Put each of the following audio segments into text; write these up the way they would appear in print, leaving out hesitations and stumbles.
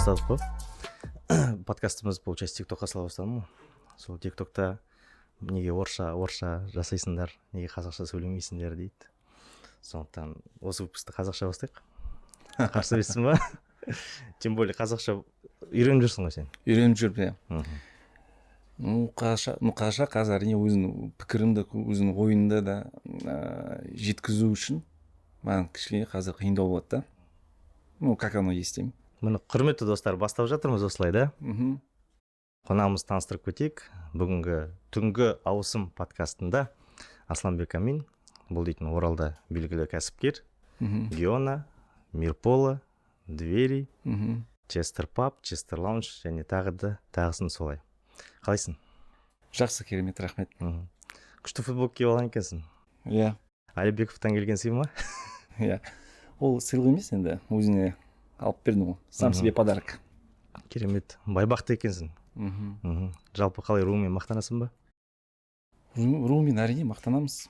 бастадық қой. Подкастымыз получается тиктокқа сала бастадым ғой. Сол тиктокта неге орысша жасайсыңдар, неге қазақша сөйлемейсіңдер дейді. Сондықтан осы выпусқты қазақша бастайық. Қарсы емессің ба? Тем более қазақша үйреніп жүрсің ғой сен. Үйреніп жүрмін, иә. Қазақша қазір әрине өзінің пікірімді, өзінің ойында да жеткізу үшін маған кішкене қазір қиындау болады да. Как оно есть деймін. Міне құрметті достар, бастап жатырмыз осылай да. Қонағымызды таныстырып кетейік. Бүгінгі түнгі ауысым подкастында Асланбек Амин, бұл дейтін Оралда белгілі кәсіпкер, Геона, Мирпола, Двери, Честер Паб, Честер Лаунж және тағысын солай. Қалайсың? Жақсы, керемет, рахмет. Күшті футбол киіп алған екенсің. Иә. Алибековтан келгенсің ма? Иә. Ол сыйлық емес енді, өзіне алып бердім ғой. Сам себе подарок. Керемет. Байбақты екенсің. Жалпы қалай, руыңмен мақтанасың ба? Руымен әрине мақтанамыз.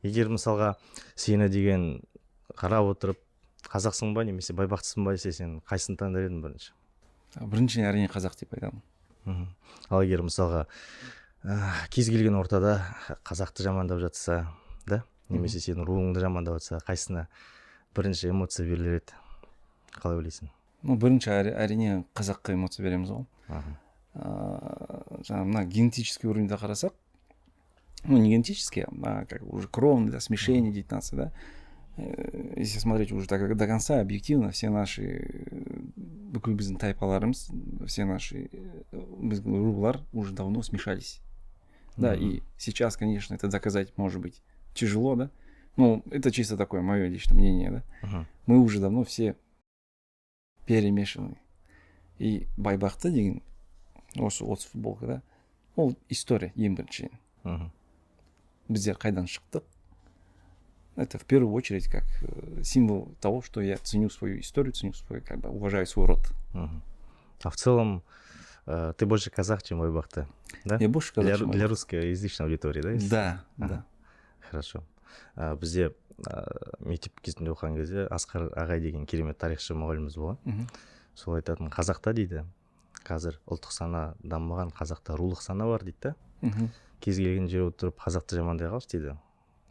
Егер мысалға сені деген қарап отырып, қазақсың ба немесе байбақтысың ба десе, сен қайсысын таңдар едің бірінші? Біріншіден әрине қазақ деп айтамын. Ал егер мысалға кез келген ортада қазақты жамандап жатса, да? Немесе сенің руыңды жамандап жатса, қайсына бірінші эмоция берілер еді? Қалай ойлайсың? Бірінші әрине қазаққа эмоция береміз ғой. Жаңа мына генетический уровеньде қарасақ, не генетический, а как уже кровное смешение дейтін нация, да? Если смотреть уже до конца, объективно, все наши бүкіл біздің тайпаларымыз, все наши рулар уже давно смешались. Да, и сейчас, конечно, это доказать может быть тяжело, да? Ну, это чисто такое мое личное мнение, да? Мы уже давно все перемешаны. И байбақты деген, осы футболка, да? Ол история, ең біріншіден. Біздер қайдан шықтық? Это в первую очередь как символ того, что я ценю свою историю, уважаю свой род. А в целом ты больше казах, чем байбақты, да? Я больше казах, чем для русскоязычной аудитории, да? Да. Хорошо. Бізде мектеп кезінде оқыған кезде Асқар ағай деген керемет тарихшы мұғаліміміз болған. Сол айтатын, қазақта дейді, қазір ұлттық сана дамымаған, қазақта рулық сана бар дейді да. Кез келген жер отырып қазақты жамандай қалшы дейді.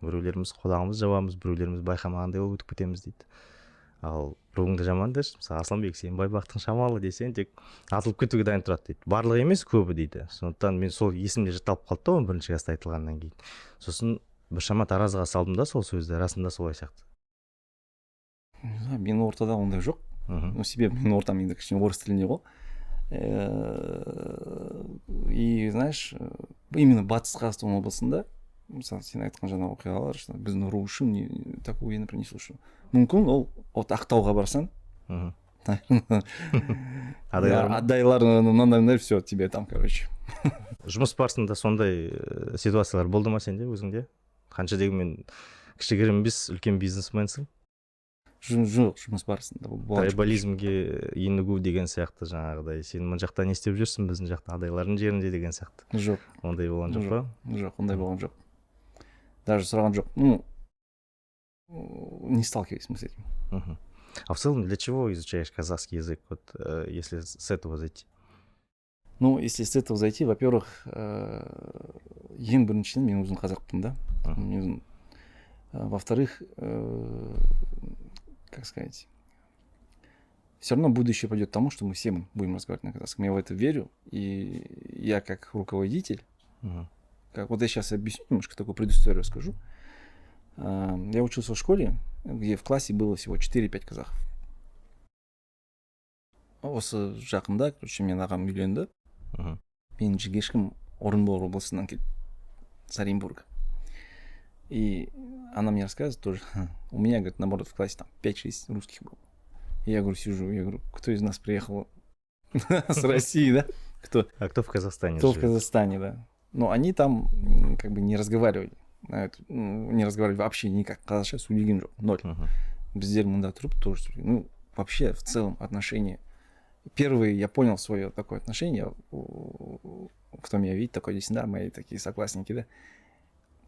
Біреулеріміз құлағымыз жабамыз, біреулеріміз байқамағандай болып өтіп кетеміз дейді. Ал руыңды жамандайшы, мысалы Асланбек, сен байбақтың шамалы десең, тек атылып кетуге дайын тұрады дейді. Барлығы емес, көбі дейді. Сондықтан мен сол есімде жатталып қалды да, бірінші класста айтылғаннан кейін. Сосын біршама таразыға салдым да сол сөзді, расында солай сияқты. Мен ортада ондай жоқ. Себебі мен ортам енді кішкене орыс тілінде ғой. И знаешь, именно батыс Қазақстан облысында, мысалы сен айтқан жаңа оқиғалар, что біздің ру үшін такую не принесу. Мүмкін ол Ақтауға барсаң, адайлар мынандай, все, тебе там, короче. Жұмыс барысында сондай ситуациялар болды ма сенде өзіңде? Қанша дегенмен кішігірім емес, үлкен бизнесменсің? Жоқ, жұмыс барысында. Трайбализмге енігу деген сияқты жаңағыдай. Сен мұн жақта не істеп жүрсің, біздің жақта адайлардың жерінде деген сияқты. Жоқ. Ондай болған жоқ па? Жоқ, ондай болған жоқ. Даже сұраған жоқ. Ну, не сталкиваюсь мы с этим. А в целом для чего изучаешь казахский язык, вот если с этого зайти? Ну, если с этого зайти, во-первых, ең біріншіден мен өзім қазақпын, да. Во-вторых, как сказать, все равно будущее пойдет к тому, что мы все будем разговаривать на казахском. Я в это верю, и я как руководитель, как вот я сейчас объясню, немножко такую предысторию расскажу. Я учился в школе, где в классе было всего 4-5 казахов. Осы жақында, короче, мен ағам үйленді. Менің жігешкім Орынбор облысынан келді, Оренбурга. И она мне рассказывает тоже, у меня, говорит, наоборот, в классе там 5-6 русских было. Я говорю, сижу, я говорю, кто из нас приехал с России, да? Кто? А кто в Казахстане? Кто в Казахстане, да. Но они там как бы не разговаривали. Не разговаривали вообще никак. Қазақша сөйлеген жоқ, ноль. Біздер мында тұрып тоже. Ну, вообще, в целом, отношения. Первый я понял свое такое отношение, кто меня видит, такой здесь, да, мои такие соклассники, да.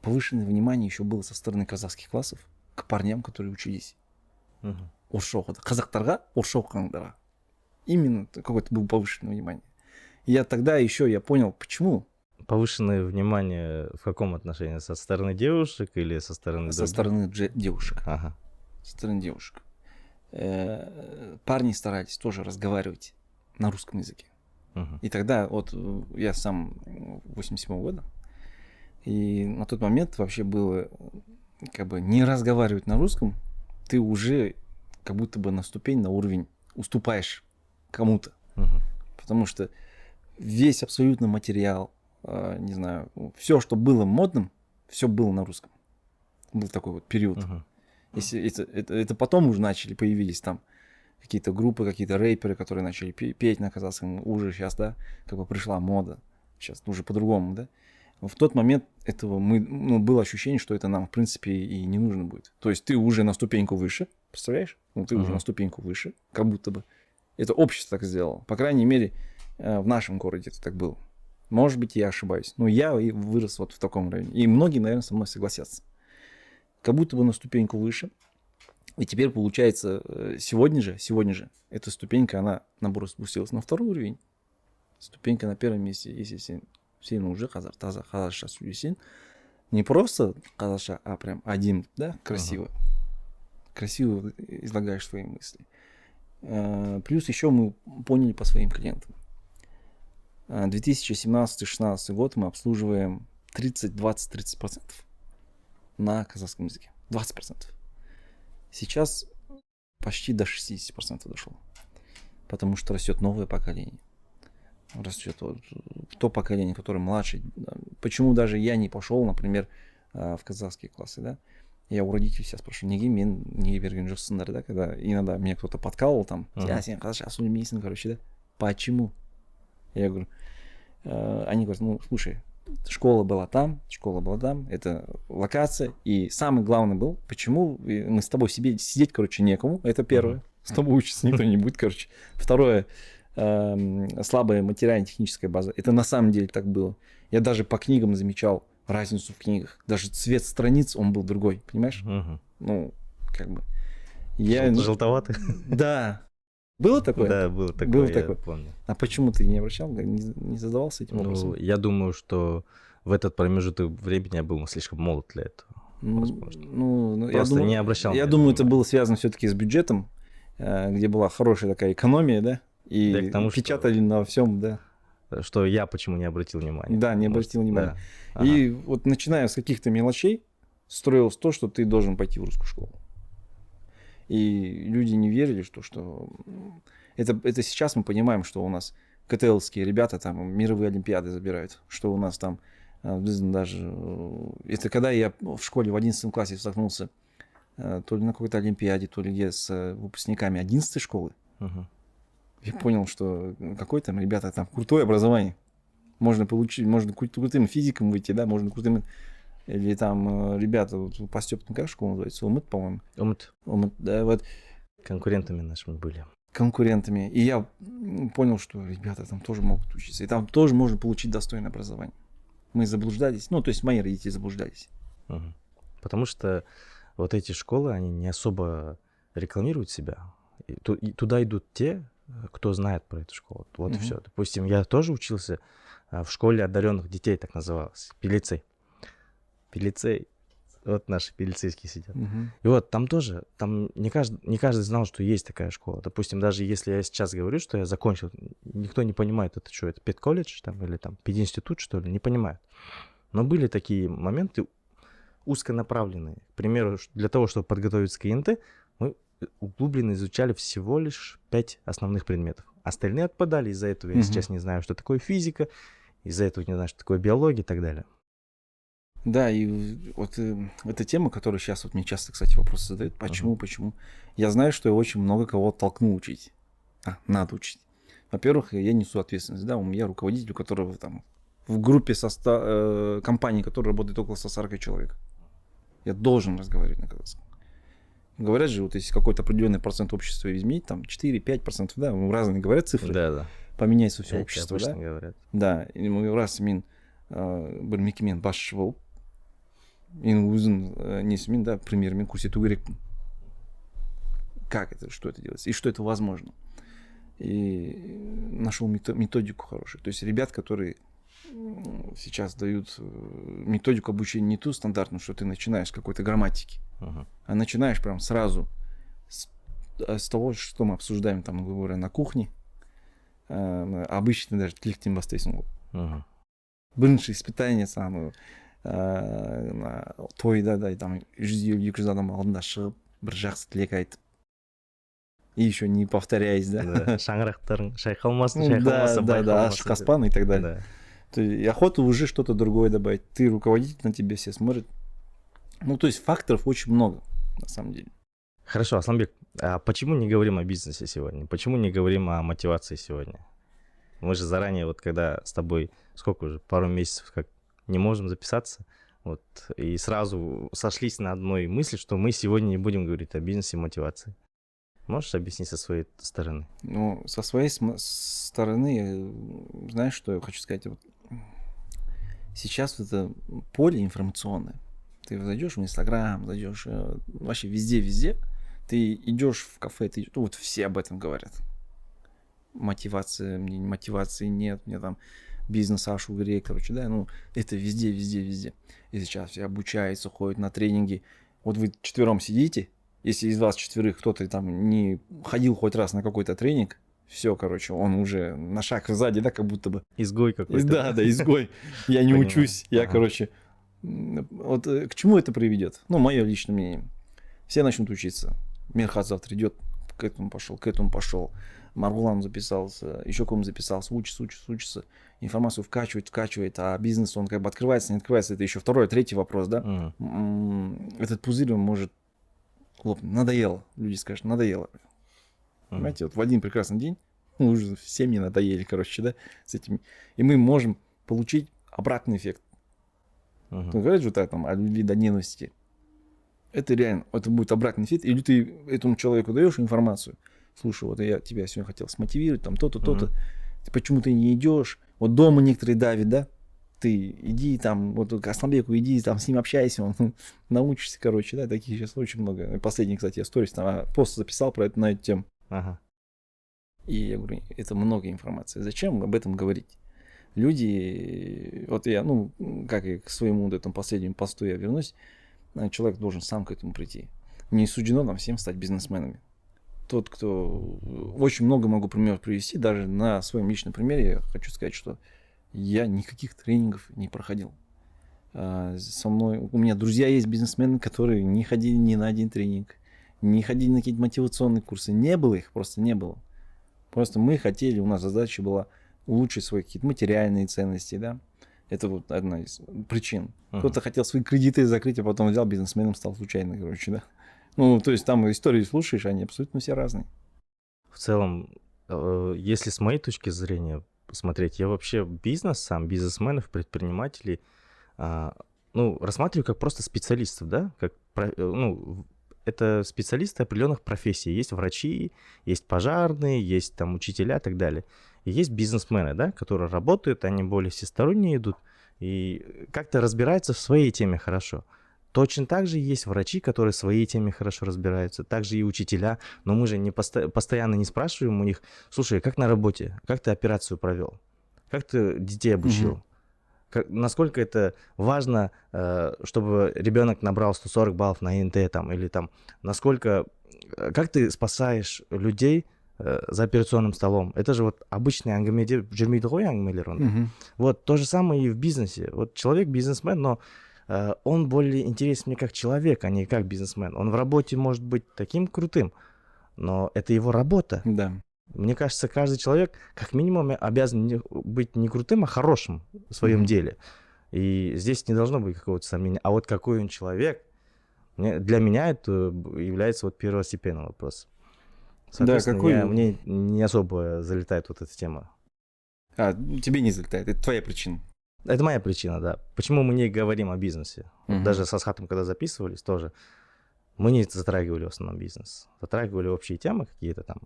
Повышенное внимание еще было со стороны казахских классов к парням, которые учились. Орысша оқыды. Қазақтарға орысша оқығандарға. именно какое-то было повышенное внимание. И я тогда еще я понял, почему. Повышенное внимание в каком отношении? Со стороны девушек или со стороны Со других? стороны девушек. Ага. Со стороны девушек. Парни старались тоже разговаривать на русском языке. Мгм. И тогда вот я сам 87-го года, и на тот момент вообще было как бы не разговаривать на русском, ты уже как будто бы на ступень, на уровень уступаешь кому-то. Мгм. Потому что весь абсолютно материал, не знаю, все, что было модным, все было на русском. Был такой вот период. Мгм. Если это потом уже появились там какие-то группы, какие-то рэперы, которые начали петь на казахском, уже сейчас, да, как бы пришла мода. Сейчас уже по-другому, да. В тот момент этого было ощущение, что это нам, в принципе, и не нужно будет. То есть ты уже на ступеньку выше, представляешь? Ты уже на ступеньку выше, как будто бы. Это общество так сделало. По крайней мере, в нашем городе это так было. Может быть, я ошибаюсь. Но я и вырос вот в таком районе. И многие, наверное, со мной согласятся. Как будто бы на ступеньку выше. И теперь получается, сегодня же, эта ступенька, она, наоборот, спустилась на второй уровень. Ступенька на первом месте, если сен уже қазақша сөйлесең, не просто қазақша, а прям один, да, красиво. Красиво излагаешь свои мысли. Плюс еще мы поняли по своим клиентам. 2017-2016 год мы обслуживаем 20-30% на казахском языке. 20%. Сейчас почти до 60% дошло. Потому что растет новое поколение. Растет то поколение, которое младше. Почему даже я не пошел, например, в казахские классы, да? Я у родителей сейчас спрашиваю, неге мен неге берген жоқсыңдар, да, когда иногда меня кто-то подкалывал там, сен қазақша сөйлемейсің, короче, да? Почему? Я говорю, они говорят, ну, слушай, школа была там, это локация, и самый главный был, почему мы с тобой сидеть, короче, некому, это первое, с тобой учиться никто не будет, короче. Второе, слабая материально-техническая база, это на самом деле так было. Я даже по книгам замечал разницу в книгах, даже цвет страниц, он был другой, понимаешь? Ну, как бы. Желтоватый? Да. Было такое? Да, было такое, я помню. А почему ты не обращал, не задавался этим вопросом? Ну, я думаю, что в этот промежуток времени я был слишком молод для этого. Просто не обращал. Я думаю, это было связано все-таки с бюджетом, где была хорошая такая экономия, да? И печатали на всем, да. Что я почему не обратил внимания. Да, не обратил внимания. Да. И вот начиная с каких-то мелочей строилось то, что ты должен пойти в русскую школу. И люди не верили, что это сейчас мы понимаем, что у нас КТЛские ребята там мировые олимпиады забирают, что у нас там даже... Это когда я в школе в 11 классе столкнулся то ли на какой-то олимпиаде, то ли где с выпускниками 11 школы. Я понял, что какое там, ребята, там крутое образование. Можно получить, можно крутым физиком выйти, да, можно крутым... Или там ребята, вот по Стёпкину, как школа называется? УМЫТ, по-моему. УМЫТ, да, вот. Конкурентами нашими были. Конкурентами. И я понял, что ребята там тоже могут учиться. И там тоже можно получить достойное образование. Мы заблуждались. Ну, то есть мои родители заблуждались. Потому что вот эти школы, они не особо рекламируют себя. И туда идут те, кто знает про эту школу. Вот и все. Допустим, я тоже учился в школе одаренных детей, так называлось. Пилицей. Вот наши пилицейские сидят. И вот там тоже, там не каждый знал, что есть такая школа. Допустим, даже если я сейчас говорю, что я закончил, никто не понимает, это что, это педколледж там, или там пединститут, что ли, не понимают. Но были такие моменты узконаправленные. К примеру, для того, чтобы подготовиться к ИНТ, мы углубленно изучали всего лишь 5 основных предметов. Остальные отпадали из-за этого. Я сейчас не знаю, что такое физика, из-за этого не знаю, что такое биология и так далее. Да, и вот эта тема, которую сейчас вот мне часто, кстати, вопросы задают, почему? Я знаю, что я очень много кого толкну учить. Надо учить. Во-первых, я несу ответственность, да, у меня руководитель, у которого там в группе компании, которая работает около 140 человек. Я должен разговаривать на казахском. Говорят же, вот если какой-то определенный процент общества изменить, там 4-5%, да, разные говорят цифры. Да. Поменяется все общество, да? Говорят. Да, и раз мен бір мекеменің басшысы болып, мен өзім несімен, да, примермен көрсету керекпін. Как это, что это делается, и что это возможно. и нашел методику хорошую. То есть ребят, которые сейчас дают методику обучения не ту стандартную, что ты начинаешь с какой-то грамматики, а начинаешь прям сразу с того, что мы обсуждаем там, говоря, на кухне. Обычно даже тілектен бастайсың ғой. Бірінші испытание самое тойда да там 150-200 адам алдында шығып бір жақсы тілек айтып и еще не повторяясь, да. Шаңырақтарың шайқалмасын, да, ашық аспан и так далее. То есть охота уже что-то другое добавить. Ты руководитель, на тебя все смотрят. Ну, то есть факторов очень много, на самом деле. Хорошо, Асланбек, а почему не говорим о бизнесе сегодня? Почему не говорим о мотивации сегодня? Мы же заранее, вот когда с тобой, сколько уже, пару месяцев как не можем записаться, вот, и сразу сошлись на одной мысли, что мы сегодня не будем говорить о бизнесе и мотивации. Можешь объяснить со своей стороны? Ну, со своей стороны, знаешь, что я хочу сказать? Вот сейчас вот это поле информационное. Ты зайдешь в Инстаграм, зайдешь вообще везде. Ты идешь в кафе, вот все об этом говорят. Мотивации нет, мне там бизнес аж угрей, короче, да, ну, это везде. И сейчас все обучаются, ходят на тренинги. Вот вы 4 сидите, если из вас 4 кто-то там не ходил хоть раз на какой-то тренинг, все, короче, он уже на шаг сзади, да, как будто бы. Изгой какой-то. Да, изгой. Я не учусь, я, короче, вот к чему это приведет? Ну, мое личное мнение. Все начнут учиться. Мирхат завтра идет, к этому пошел. Маргулан записался, еще кому записался, учится. Информацию вкачивает, а бизнес, он как бы открывается, не открывается. Это еще второй, третий вопрос, да? Этот пузырь, он может лопнуть. Надоело. Люди скажут, надоело. Понимаете, вот в один прекрасный день, ну, уже все мне надоели, короче, да, с этими. И мы можем получить обратный эффект. Ты говоришь вот там о любви до ненависти. Это реально, это будет обратный эффект. Или ты этому человеку даешь информацию. Слушай, вот я тебя сегодня хотел смотивировать, там то-то, то-то. Почему ты не идешь? Вот дома некоторые давят, да? Ты иди там, вот к Асланбеку иди, там с ним общайся, он научишься, короче, да, таких сейчас очень много. Последний, кстати, я сторис, там пост записал про это на эту тему. И я говорю, это много информации. Зачем об этом говорить? Люди, вот я, ну, как и к своему вот этому последнему посту я вернусь, человек должен сам к этому прийти. Не суждено нам всем стать бизнесменами. Тот, кто... Очень много могу примеров привести, даже на своем личном примере я хочу сказать, что я никаких тренингов не проходил. Со мной... У меня друзья есть бизнесмены, которые не ходили ни на один тренинг, не ходили на какие-то мотивационные курсы. Не было их, просто не было. Просто мы хотели, у нас задача была улучшить свои какие-то материальные ценности, да. Это вот одна из причин. Кто-то хотел свои кредиты закрыть, а потом взял бизнесменом, стал случайно, короче, да. Ну, то есть там истории слушаешь, они абсолютно все разные. В целом, если с моей точки зрения смотреть, я вообще бизнес сам, бизнесменов, предпринимателей, ну, рассматриваю как просто специалистов, да, как, ну, это специалисты определенных профессий. Есть врачи, есть пожарные, есть там учителя и так далее. И есть бизнесмены, да, которые работают, они более всесторонние идут и как-то разбираются в своей теме хорошо. Точно так же есть врачи, которые в своей теме хорошо разбираются, также и учителя, но мы же не постоянно не спрашиваем у них, слушай, как на работе, как ты операцию провел, как ты детей обучил, насколько это важно, чтобы ребенок набрал 140 баллов на ИНТ там, или там, насколько, как ты спасаешь людей за операционным столом. Это же вот обычный ангамеде, вот то же самое и в бизнесе. Вот человек бизнесмен, но он более интересен мне как человек, а не как бизнесмен. Он в работе может быть таким крутым, но это его работа. Да. Мне кажется, каждый человек как минимум обязан быть не крутым, а хорошим в своем деле. И здесь не должно быть какого-то сомнения. А вот какой он человек, для меня это является вот первостепенным вопросом. Соответственно, да, мне не особо залетает вот эта тема. Тебе не залетает, это твоя причина. Это моя причина, да. Почему мы не говорим о бизнесе? Вот даже с Асхатом, когда записывались, тоже мы не затрагивали в основном бизнес. Затрагивали общие темы какие-то там,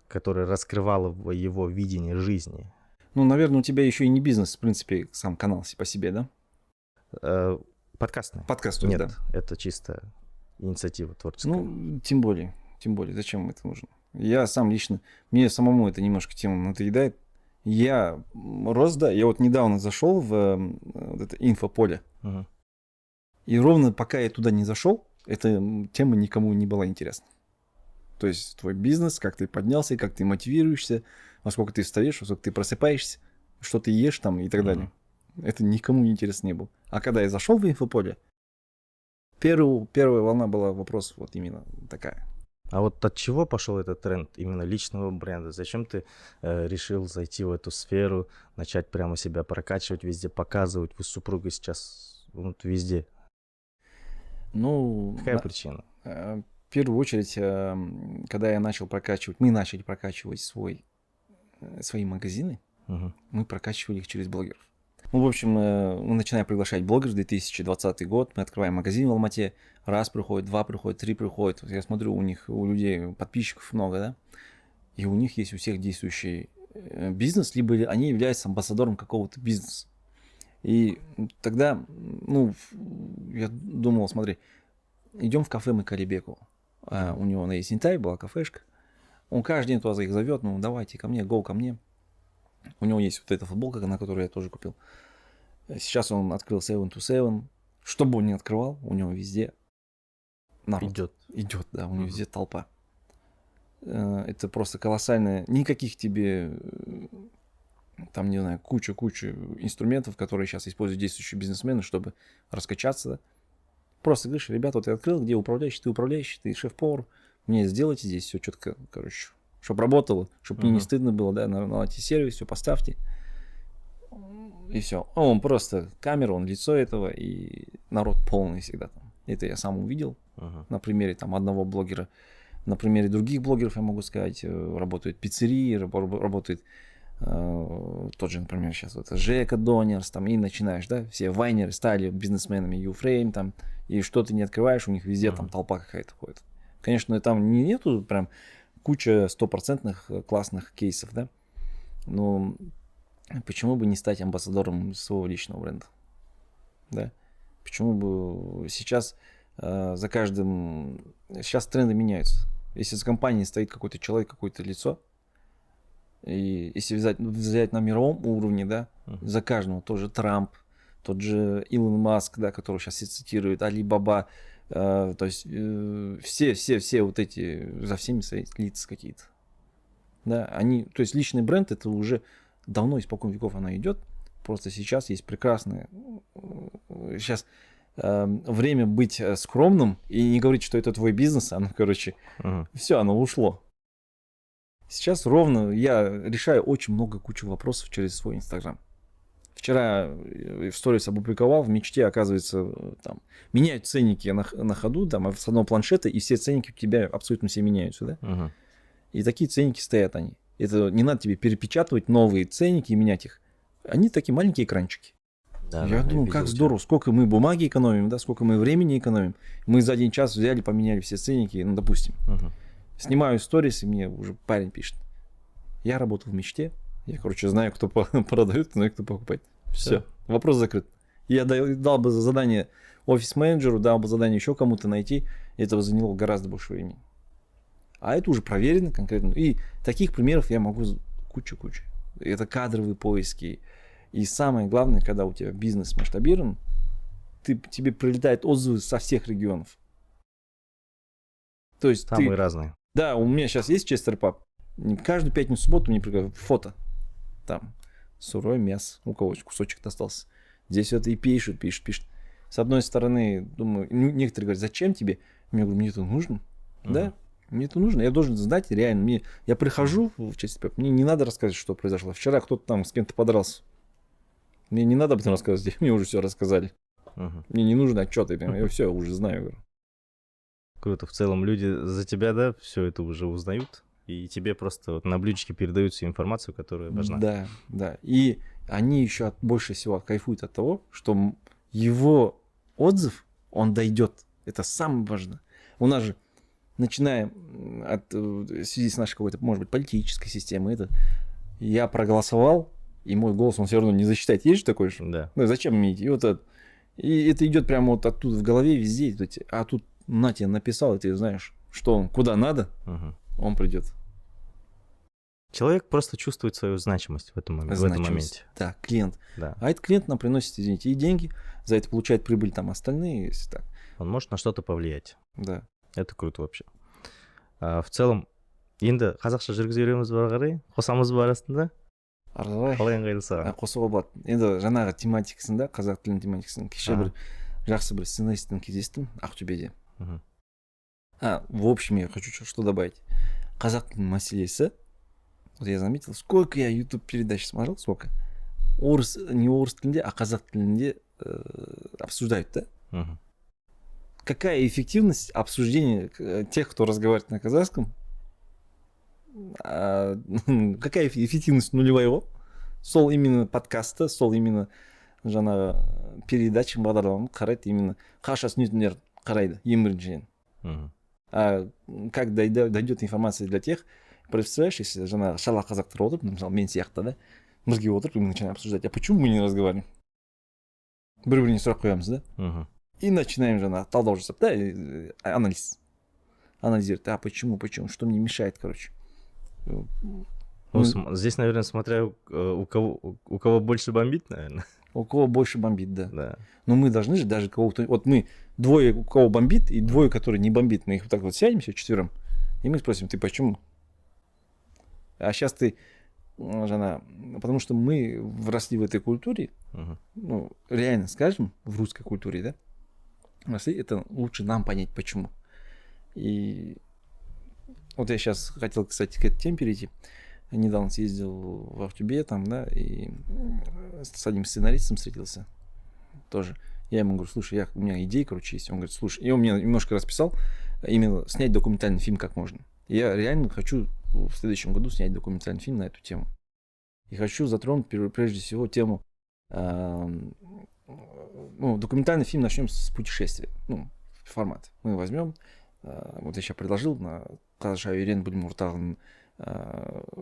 которые раскрывало его видение жизни. Ну, наверное, у тебя еще и не бизнес, в принципе, сам канал по себе, да? Подкастный. Подкаст, нет, да. Это чисто инициатива творческая. Ну, тем более, зачем это нужно? Я сам лично, мне самому это немножко тема надоедает. Я рос, да, я вот недавно зашел в вот это инфополе. И ровно пока я туда не зашел, эта тема никому не была интересна. То есть твой бизнес, как ты поднялся, как ты мотивируешься, во сколько ты встаешь, во сколько ты просыпаешься, что ты ешь там и так далее. Это никому не интересно не было. А когда я зашел в инфополе, первая волна была вопросов вот именно такая. А вот от чего пошел этот тренд именно личного бренда? Зачем ты решил зайти в эту сферу, начать прямо себя прокачивать везде, показывать? Вы с супругой сейчас вот везде. Ну, какая причина? В первую очередь, когда я начал прокачивать, мы начали прокачивать свои магазины, мы прокачивали их через блогеров. Ну, в общем, мы начинаем приглашать блогеров, 2020 год, мы открываем магазин в Алмате, раз приходит, два приходит, три приходит. Я смотрю, у людей подписчиков много, да, и у них есть у всех действующий бизнес, либо они являются амбассадором какого-то бизнеса. И тогда, ну, я думал, смотри, идем в кафе мы к Алибеку. У него на Есентай была кафешка. Он каждый день туда их зовет, ну, давайте ко мне, гоу ко мне. У него есть вот эта футболка, на которую я тоже купил. Сейчас он открыл 7 to 7. Что бы он ни открывал, у него везде народ. Идет, да, у него везде толпа. Это просто колоссальное. Никаких тебе, там, не знаю, куча инструментов, которые сейчас используют действующие бизнесмены, чтобы раскачаться. Просто говоришь, ребята, вот я открыл, где управляющий, ты шеф-повар, мне сделайте здесь все четко, короче, чтобы работало, чтобы мне не стыдно было, да, наладьте сервис, все поставьте. И все. Он просто камера, он лицо этого, и народ полный всегда там. Это я сам увидел на примере там одного блогера. На примере других блогеров я могу сказать, работают пиццерии, работает тот же, например, сейчас вот Жека Донерс, там, и начинаешь, да, все вайнеры стали бизнесменами, Юфрейм, там, и что ты не открываешь, у них везде там толпа какая-то ходит. Конечно, там нету прям куча стопроцентных классных кейсов, да, но почему бы не стать амбассадором своего личного бренда, да, почему бы сейчас за каждым, сейчас тренды меняются, если за компанией стоит какой-то человек, какое-то лицо, и если взять на мировом уровне, да, за каждого, тот же Трамп, тот же Илон Маск, да, который сейчас все цитируют, Алибаба, то есть все вот эти, за всеми стоят лица какие-то. Да, они, то есть личный бренд, это уже давно, испокон веков она идет, просто сейчас есть прекрасное, сейчас время быть скромным и не говорить, что это твой бизнес, оно, короче, все, оно ушло. Сейчас ровно я решаю очень много кучу вопросов через свой Инстаграм. Вчера в сторис опубликовал, в мечте, оказывается, там меняют ценники на ходу, там, с одного планшета, и все ценники у тебя абсолютно все меняются, да? И такие ценники стоят они. Это не надо тебе перепечатывать новые ценники и менять их. Они такие маленькие экранчики. Да, я думаю, как здорово, сколько мы бумаги экономим, да, сколько мы времени экономим. Мы за один час взяли, поменяли все ценники, ну, допустим. Снимаю сторис, и мне уже парень пишет. Я работал в мечте. Я, короче, знаю, кто продает, знаю, кто покупает. Все, вопрос закрыт. Я дал бы задание офис-менеджеру, дал бы задание еще кому-то найти. Этого заняло гораздо больше времени. А это уже проверено конкретно. И таких примеров я могу кучу. Это кадровые поиски. И самое главное, когда у тебя бизнес масштабирован, тебе прилетают отзывы со всех регионов. То есть самые разные. Да, у меня сейчас есть Честер Паб. Каждую пятницу, субботу мне приглашают фото. Там сырое мясо, у кого кусочек остался. Здесь это и пишут. С одной стороны, думаю, некоторые говорят, зачем тебе? Я говорю, мне это нужно. Да, мне это нужно. Я должен знать реально. Я прихожу в Честер Паб, мне не надо рассказывать, что произошло. Вчера кто-то там с кем-то подрался. Мне не надо об этом рассказывать, мне уже все рассказали. Мне не нужно отчеты, я все уже знаю. Говорю. Круто. В целом люди за тебя, да, все это уже узнают, и тебе просто вот на блюдечке передают всю информацию, которая важна. Да. И они еще больше всего кайфуют от того, что его отзыв, он дойдет. Это самое важное. У нас же, начиная в связи с нашей какой-то, может быть, политической системой, я проголосовал, и мой голос, он все равно не засчитает. Есть же такое же? Да. Ну, зачем иметь? И это идет прямо вот оттуда в голове, везде. А тут на тебе написал, и ты знаешь, что он куда надо, он придет. Человек просто чувствует свою значимость в этом моменте. Да, клиент. Да. А этот клиент нам приносит, извините, и деньги, за это получает прибыль там остальные, если так. Он может на что-то повлиять. Да. Это круто вообще. В целом, енді қазақша жүргізе береміз бері қарай, қосамыз ба арасында? Аралай. Қалай ыңғайлы саған? Қосуға болады. Енді жаңағы тематикасында, қазақ тілінің тематикасында кеше бір жақсы бір сценаристтен кездестім Ақтөбеде. В общем, я хочу что добавить. Қазақ тілінің мәселесі, вот я заметил, сколько я YouTube передач смотрел, сколько. Не орыс тілінде, а қазақ тілінде обсуждают, да? Какая эффективность обсуждения тех, кто разговаривает на казахском? Какая эффективность нулевая его? Сол именно подкаста, сол именно жаңағы передача бағдарламаны қарайды, именно қаша түсінетіндер қарайды, ең біріншіден. А как дойдет информация для тех, представляешь, если жаңағы шала қазақтар отырып, мысалы мен сияқты, да, бірге отырып, мы начинаем обсуждать, а почему мы не разговариваем? Бір-біріне сұрақ қоямыз, да? И начинаем жаңағы талдау жасап, да, анализировать, а почему, что мне мешает, короче. Здесь, наверное, смотря у кого больше бомбит, наверное. У кого больше бомбит, да. Да. Но мы должны же даже кого-то... Вот мы двое, у кого бомбит, и двое, которые не бомбит. Мы их вот так вот сядемся четвером, и мы спросим, ты почему? А сейчас ты, жена, потому что мы вросли в этой культуре, ну, реально скажем, в русской культуре, да, вросли, это лучше нам понять, почему. И вот я сейчас хотел, кстати, к этой теме перейти. Недавно съездил в Ақтөбе там, да, и с одним сценаристом встретился тоже. Я ему говорю, слушай, у меня идея, короче, есть. Он говорит, слушай, и он мне немножко расписал, именно снять документальный фильм как можно. И я реально хочу в следующем году снять документальный фильм на эту тему. И хочу затронуть прежде всего тему, документальный фильм начнем с путешествия, формат. Мы возьмем, вот я сейчас предложил на Қазақша үйрен білім орталығының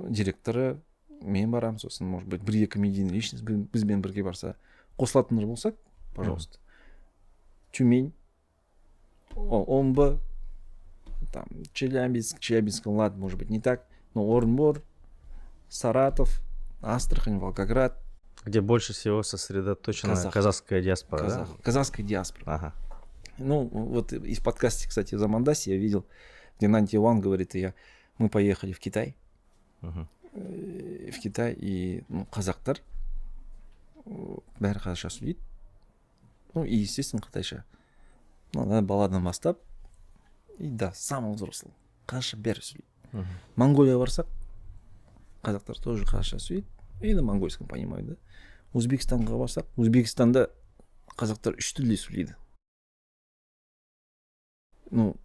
директоры, мен барам, сосын, может быть, бір комедийный личность бізбен бірге барса, қосылатындар болсақ, пожалуйста. Тюмень, Омбы, там, Челябинск, ладно, может быть, не так, но Оренбур, Саратов, Астрахань, Волгоград. Где больше всего сосредоточена казахская диаспора, да? Казахская диаспора. Ага. Ну, вот из подкаста, кстати, Замандаси я видел, где Нанти Ван говорит, мы поехали в Китай. В Китай, и қазақтар бәрі қазақша сөйлейді. И, естественно, қытайша. Баладан бастап, и да, самый взрослый. Қазақша бәрі сөйлейді. Монголия барсақ, қазақтар тоже қазақша сөйлейді. И на монгольском понимают, да? Өзбекстанға барсақ, Өзбекстанда қазақтар 3 тілде сөйлейді. Ну,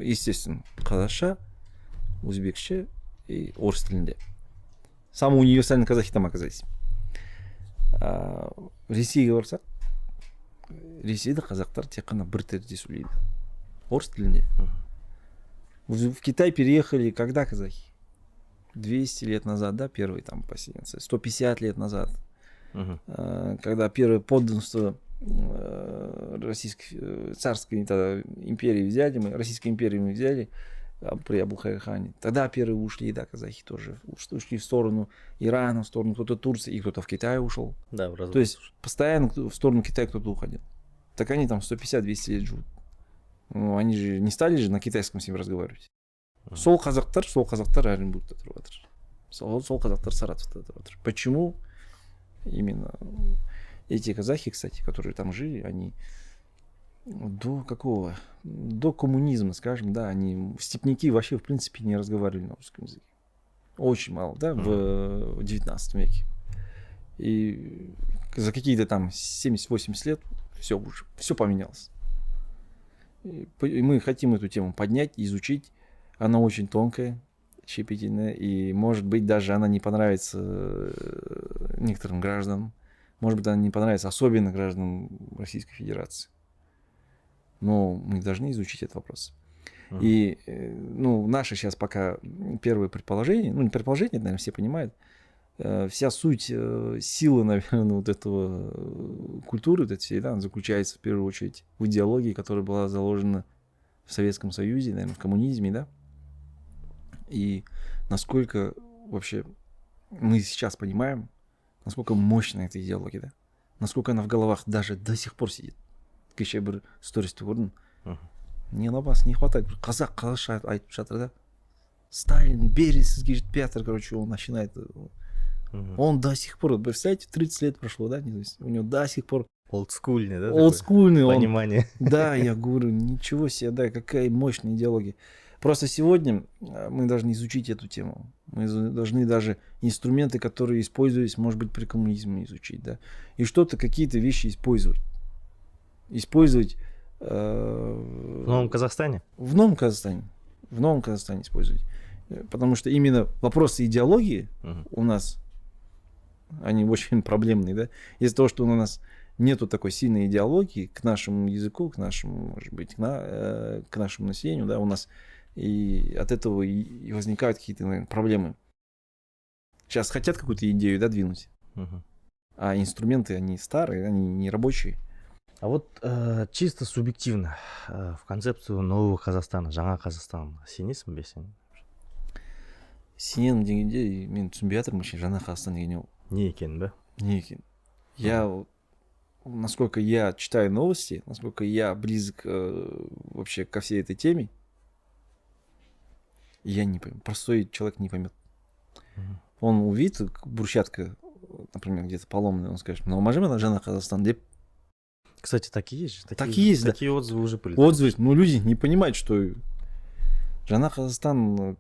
естественно, қазақша, өзбекше и орыс тілінде. Самый универсальный казахи там оказались. Ресейге барсақ, Ресейде қазақтар тек қана бір тілде сөйлейді. Орыс тілінде. В Китай переехали когда казахи? 200 лет назад, да, первые там поселенцы. 150 лет назад. Когда первое подданство Российской царской империи взяли, Российской империи мы взяли при Абулхайр-хане. Тогда первые ушли, да, казахи тоже ушли в сторону Ирана, в сторону кто-то Турции, и кто-то в Китай ушел. Да, в То есть постоянно в сторону Китая кто-то уходил. Так они там 150-200 лет живут. Ну, они же не стали же на китайском с ним разговаривать. Сол қазақтар Оренбургта тұрып жатыр. Сол қазақтар Саратовта тұрып жатыр. Почему именно эти казахи, кстати, которые там жили, они до коммунизма, скажем, да, они степняки вообще в принципе не разговаривали на русском языке. Очень мало, да, в 19 веке. И за какие-то там 70-80 лет все поменялось. И мы хотим эту тему поднять, изучить. Она очень тонкая, щепетильная, и, может быть, даже она не понравится некоторым гражданам. Может быть, она не понравится особенно гражданам Российской Федерации. Но мы должны изучить этот вопрос. И, наше сейчас пока первое предположение, не предположение, это, наверное, все понимают, вся суть, сила, наверное, вот этого культуры, вот этой, да, заключается в первую очередь в идеологии, которая была заложена в Советском Союзе, наверное, в коммунизме, да. И насколько вообще мы сейчас понимаем, насколько мощная эта идеология, да? Насколько она в головах даже до сих пор сидит. Кеше бір стористі көрдім. Не лабас, не хватает. Қазақша айтып жатыр да. Сталин, Берия сізге жетпей жатыр, короче, он начинает. Он до сих пор, представляете, 30 лет прошло, да? У него до сих пор олдскульный, да? Олдскульный он. Понимание. Да, я говорю, ничего себе, да, какая мощная идеология. Просто сегодня мы должны изучить эту тему. Мы должны даже инструменты, которые использовались, может быть, при коммунизме изучить, да. И что-то, какие-то вещи использовать. Использовать... В Новом Казахстане? В Новом Казахстане. В Новом Казахстане использовать. Потому что именно вопросы идеологии у нас, они очень проблемные, да. Из-за того, что у нас нету такой сильной идеологии к нашему языку, к нашему, может быть, к нашему населению, да, у нас и от этого и возникают какие-то, наверное, проблемы. Сейчас хотят какую-то идею, да, двинуть, а инструменты, они старые, они не рабочие. А вот чисто субъективно в концепцию нового Казахстана, жаңа Қазақстан сенесің бе сен? Сенемін дегенде мен түсінбей жатырмын, жаңа Қазақстан деген не екен бе? Не екен. Я, насколько я читаю новости, насколько я близок вообще ко всей этой теме, я не пойму. Простой человек не поймет. Он увидит брусчатка, например, где-то поломанная, он скажет, ну, можем это жаңа Қазақстан деп. Кстати, такие есть. Такие есть, да. Такие отзывы уже были. Отзывы, но люди не понимают, что жаңа Казахстан,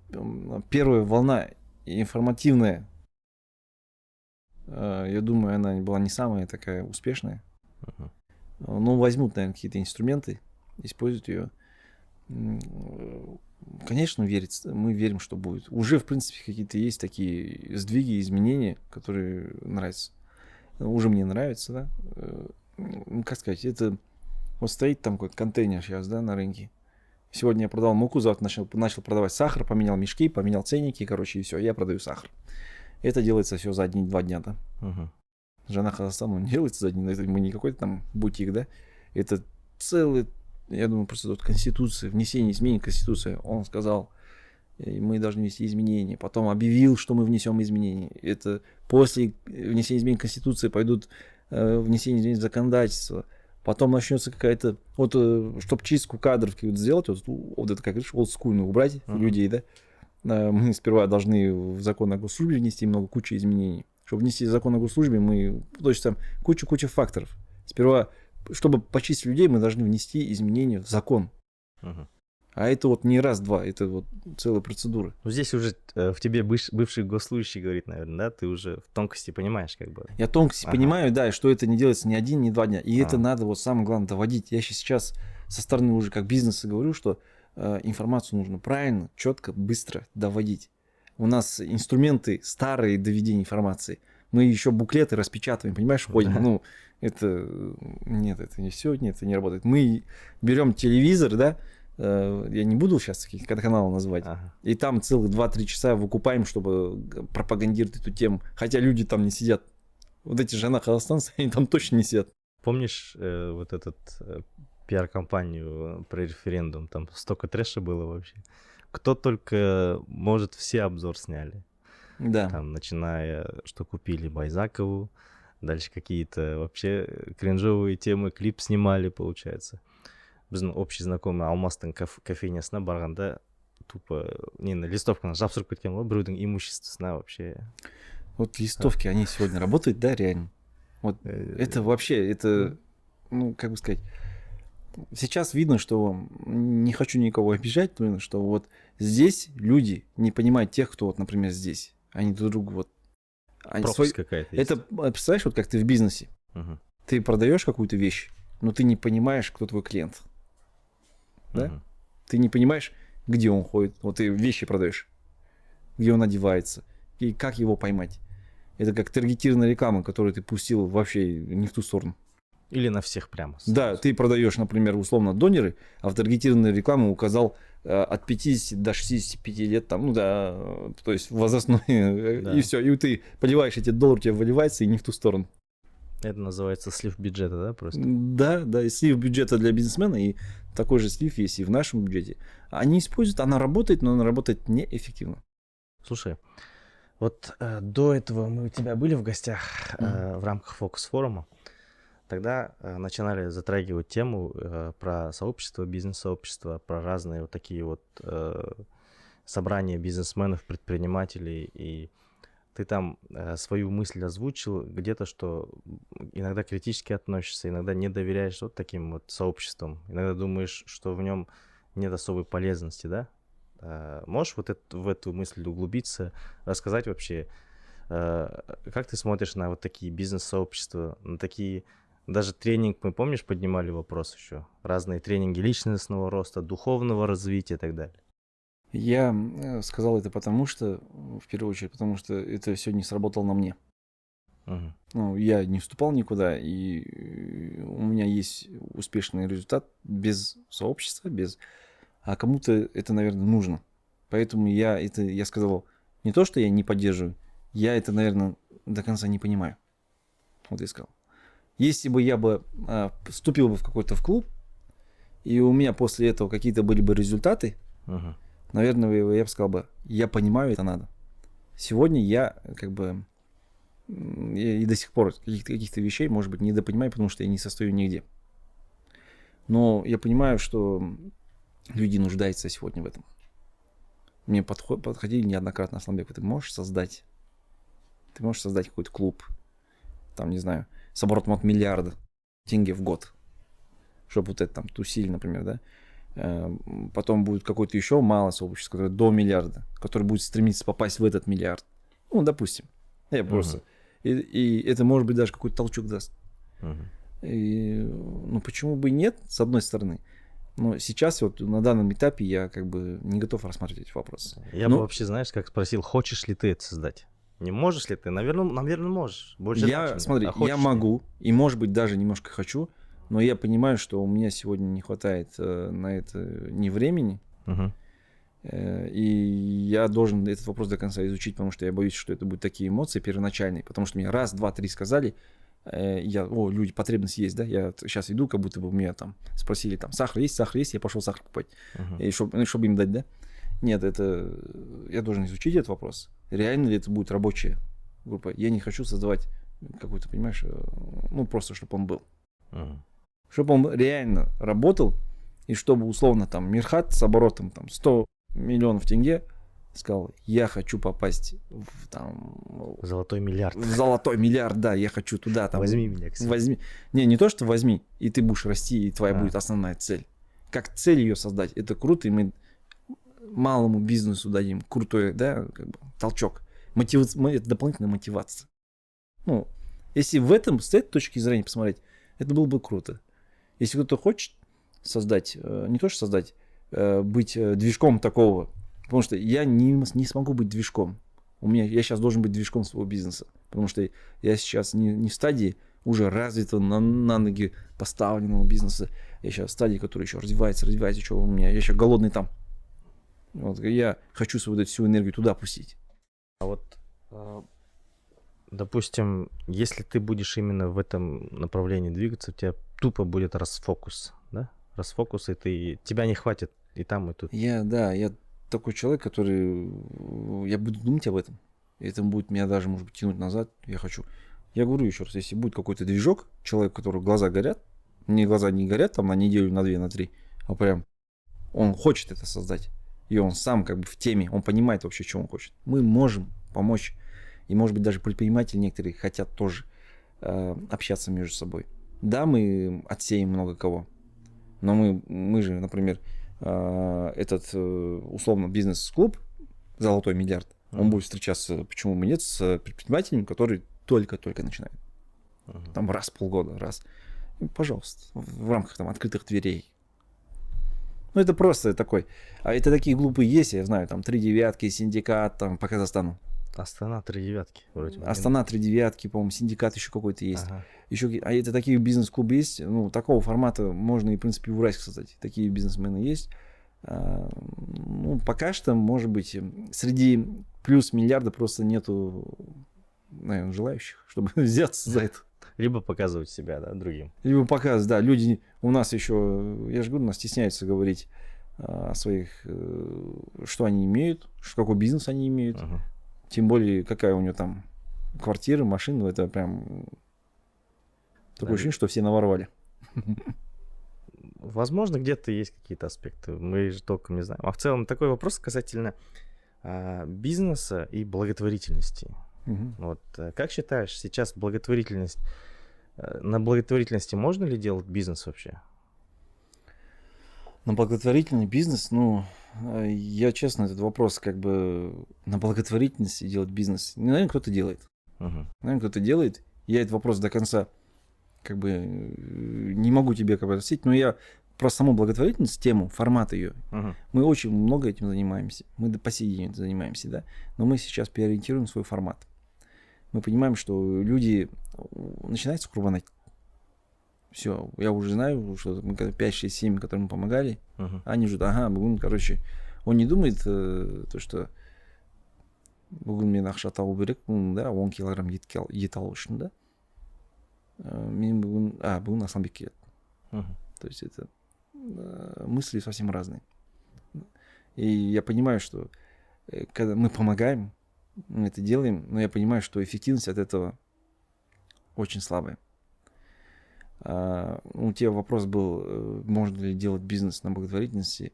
первая волна информативная, я думаю, она была не самая такая успешная. Но возьмут, наверное, какие-то инструменты, используют ее. Конечно, мы верим, что будет. Уже, в принципе, какие-то есть такие сдвиги, изменения, которые нравятся. Уже мне нравится, да. Как сказать, это вот стоит там какой-то контейнер сейчас, да, на рынке. Сегодня я продал муку, завтра начал продавать сахар, поменял мешки, поменял ценники, короче, и все, я продаю сахар. Это делается все за 1-2 дня, да. Жаңа Казахстан, он делается за 1 дня, это мы не какой-то там бутик, да. Это целый, я думаю, просто тут Конституция, внесение изменений в Конституцию. Он сказал, мы должны внести изменения. Потом объявил, что мы внесем изменения. Это после внесения изменений в Конституцию пойдут внесение изменений в законодательство. Потом начнется какая-то, вот, чтобы чистку кадров сделать, вот это, как говоришь, олдскульно убрать людей, да. Мы сперва должны в закон о госслужбе внести кучу изменений. Чтобы внести закон о госслужбе, то есть там куча факторов. Сперва, чтобы почистить людей, мы должны внести изменения в закон. А это вот не раз-два, это вот целая процедура. Ну, здесь уже в тебе бывший госслужащий говорит, наверное, да? Ты уже в тонкости понимаешь, как бы. Я тонкости понимаю, да, и что это не делается ни 1, ни 2 дня. И это надо, вот самое главное, доводить. Я сейчас со стороны уже как бизнеса говорю, что информацию нужно правильно, четко, быстро доводить. У нас инструменты старые доведения информации. Мы еще буклеты распечатываем, понимаешь, ходим. Ну, это не сегодня, это не работает. Мы берем телевизор, да, я не буду сейчас какие каналы называть, и там целых 2-3 часа выкупаем, чтобы пропагандировать эту тему. Хотя люди там не сидят. Вот эти жаңа казахстанцы, они там точно не сидят. Помнишь вот этот пиар-компанию про референдум? Там столько трэша было вообще. Кто только может, все обзор сняли. Да. Там, начиная, что купили Байзакову, дальше какие-то вообще кринжовые темы, клип снимали, получается. Біздің общий знакомый Алмастың кофейнясына барғанда тупо листовканы жапсырып кеткен ғой, біреудің имуществосына вообще. Вот листовки, они сегодня работают, да, реально? Вот это вообще, это, ну, как бы сказать, сейчас видно, что, не хочу никого обижать, что вот здесь люди не понимают тех, кто вот, например, здесь. Они друг другу вот... Пропасть какая-то есть. Это, представляешь, вот как ты в бизнесе. Ты продаешь какую-то вещь, но ты не понимаешь, кто твой клиент. Да? Ты не понимаешь, где он ходит. Вот ты вещи продаешь, где он одевается, и как его поймать. Это как таргетированная реклама, которую ты пустил вообще не в ту сторону. Или на всех прямо. Да, ты продаешь, например, условно донеры, а в таргетированной рекламе указал от 50 до 65 лет, там, ну да, то есть возрастной, да. И все, и ты поливаешь эти доллары, у тебя выливается, и не в ту сторону. Это называется слив бюджета, да, просто? Да, и слив бюджета для бизнесмена, и такой же слив есть и в нашем бюджете. Они используют, она работает, но она работает неэффективно. Слушай, Вот до этого мы у тебя были в гостях в рамках фокус-форума. Тогда начинали затрагивать тему про сообщество, бизнес-сообщество, про разные вот такие вот собрания бизнесменов, предпринимателей. И ты там свою мысль озвучил где-то, что иногда критически относишься, иногда не доверяешь вот таким вот сообществам, иногда думаешь, что в нем нет особой полезности, да? Можешь вот в эту мысль углубиться, рассказать вообще, как ты смотришь на вот такие бизнес-сообщества, на такие, даже тренинг, мы, помнишь, поднимали вопрос еще, разные тренинги личностного роста, духовного развития и так далее. Я сказал это потому что, в первую очередь, потому что это все не сработало на мне. Мгм. Ну, я не вступал никуда, и у меня есть успешный результат без сообщества, без... А кому-то это, наверное, нужно. Поэтому я сказал, не то, что я не поддерживаю, я это, наверное, до конца не понимаю. Вот я сказал. Если бы я бы вступил бы в какой-то клуб, и у меня после этого какие-то были бы результаты, Мгм. наверное, я бы сказал бы, я понимаю, это надо. Сегодня я как бы и до сих пор каких-то вещей, может быть, недопонимаю, потому что я не состою нигде. Но я понимаю, что люди нуждаются сегодня в этом. Мне подходили неоднократно, Асланбек, ты можешь создать какой-то клуб, там, не знаю, с оборотом от миллиарда тенге в год, чтобы вот это там тусили, например, да. Потом будет какое-то еще малое сообщество, которое до миллиарда, которое будет стремиться попасть в этот миллиард. Ну, допустим. Я просто... И это, может быть, даже какой-то толчок даст. Ну, почему бы и нет, с одной стороны. Но сейчас вот на данном этапе я как бы не готов рассматривать эти вопросы. Я бы вообще, знаешь, как спросил, хочешь ли ты это создать? Не можешь ли ты? Наверное, можешь. Больше Смотри, я могу, и может быть даже немножко хочу, но я понимаю, что у меня сегодня не хватает на это ни времени, и я должен этот вопрос до конца изучить, потому что я боюсь, что это будут такие эмоции первоначальные, потому что мне раз, два, три сказали, люди, потребность есть, да, я сейчас иду, как будто бы меня там спросили, там, сахар есть, я пошел сахар покупать, и чтобы им дать, да. Нет, это я должен изучить этот вопрос. Реально ли это будет рабочая группа? Я не хочу создавать какой-то, понимаешь, ну просто, чтобы он был. Чтобы он реально работал, и чтобы, условно, там, Мирхат с оборотом там 100 миллионов тенге сказал, я хочу попасть в там... Золотой миллиард. В золотой миллиард, да, я хочу туда. Там, возьми меня к себе. Возьми. Не то, что возьми, и ты будешь расти, и твоя будет основная цель. Как цель ее создать, это круто, и мы малому бизнесу дадим крутой, да, как бы, толчок. Это дополнительная мотивация. Ну, если с этой точки зрения посмотреть, это было бы круто. Если кто-то хочет создать, не то что создать, быть движком такого, потому что я не смогу быть движком. Я сейчас должен быть движком своего бизнеса, потому что я сейчас не в стадии уже развитого, на ноги поставленного бизнеса. Я сейчас в стадии, которая еще развивается, что у меня, я еще голодный там. Вот, я хочу свою всю энергию туда пустить. А вот, допустим, если ты будешь именно в этом направлении двигаться, у тебя тупо будет расфокус, да? Расфокус, и тебя не хватит и там, и тут. Я такой человек, который... Я буду думать об этом. И это будет меня даже, может быть, тянуть назад. Я говорю еще раз, если будет какой-то движок, человек, у которого глаза горят, мне глаза не горят там на неделю, на 2, на 3, а прям он хочет это создать. И он сам как бы в теме, он понимает вообще, что он хочет. Мы можем помочь. И, может быть, даже предприниматели некоторые хотят тоже общаться между собой. Да, мы отсеем много кого. Но мы же, например, этот условно бизнес-клуб «Золотой миллиард», он будет встречаться, почему бы нет, с предпринимателями, которые только-только начинают. Там раз в полгода, раз. И, пожалуйста, в рамках там открытых дверей. Ну, это просто такой. А это такие глупые есть, я знаю, там 3 девятки, синдикат, там по Казахстану. Астана 3 девятки вроде. Астана 3 девятки, по-моему, синдикат еще какой-то есть. А это такие бизнес-клубы есть. Ну, такого формата можно и, в принципе, в Уральске создать. Такие бизнесмены есть. Ну, пока что, может быть, среди плюс миллиарда просто нету, наверное, желающих, чтобы взяться за это. Либо показывать себя, да, другим. Либо показывать, да. Люди у нас еще, я же говорю, нас стесняются говорить о своих, что они имеют, какой бизнес они имеют. Тем более, какая у него там квартира, машина, это прям такое ощущение, что все наворовали. Возможно, где-то есть какие-то аспекты, мы же толком не знаем. А в целом такой вопрос касательно бизнеса и благотворительности. Вот как считаешь, сейчас благотворительность, на благотворительности можно ли делать бизнес вообще? На благотворительный бизнес, ну, я честно, этот вопрос как бы на благотворительности делать бизнес, наверное, кто-то делает. Наверное, кто-то делает. Я этот вопрос до конца как бы не могу тебе как бы ответить, но я про саму благотворительность, тему, формат ее, мы очень много этим занимаемся. Мы по сей день этим занимаемся, да. Но мы сейчас переориентируем свой формат. Мы понимаем, что люди начинают курбанать. Все, я уже знаю, что мы 5, 6, 7, которым мы помогали, они же, короче, он не думает, то, что бүгін мен ақша табу керек, да, 10 килограмм ет алу үшін, да. Мен бүгін Асланбек келеді. То есть это мысли совсем разные. И я понимаю, что когда мы помогаем, мы это делаем, но я понимаю, что эффективность от этого очень слабая. У тебя вопрос был, можно ли делать бизнес на благотворительности.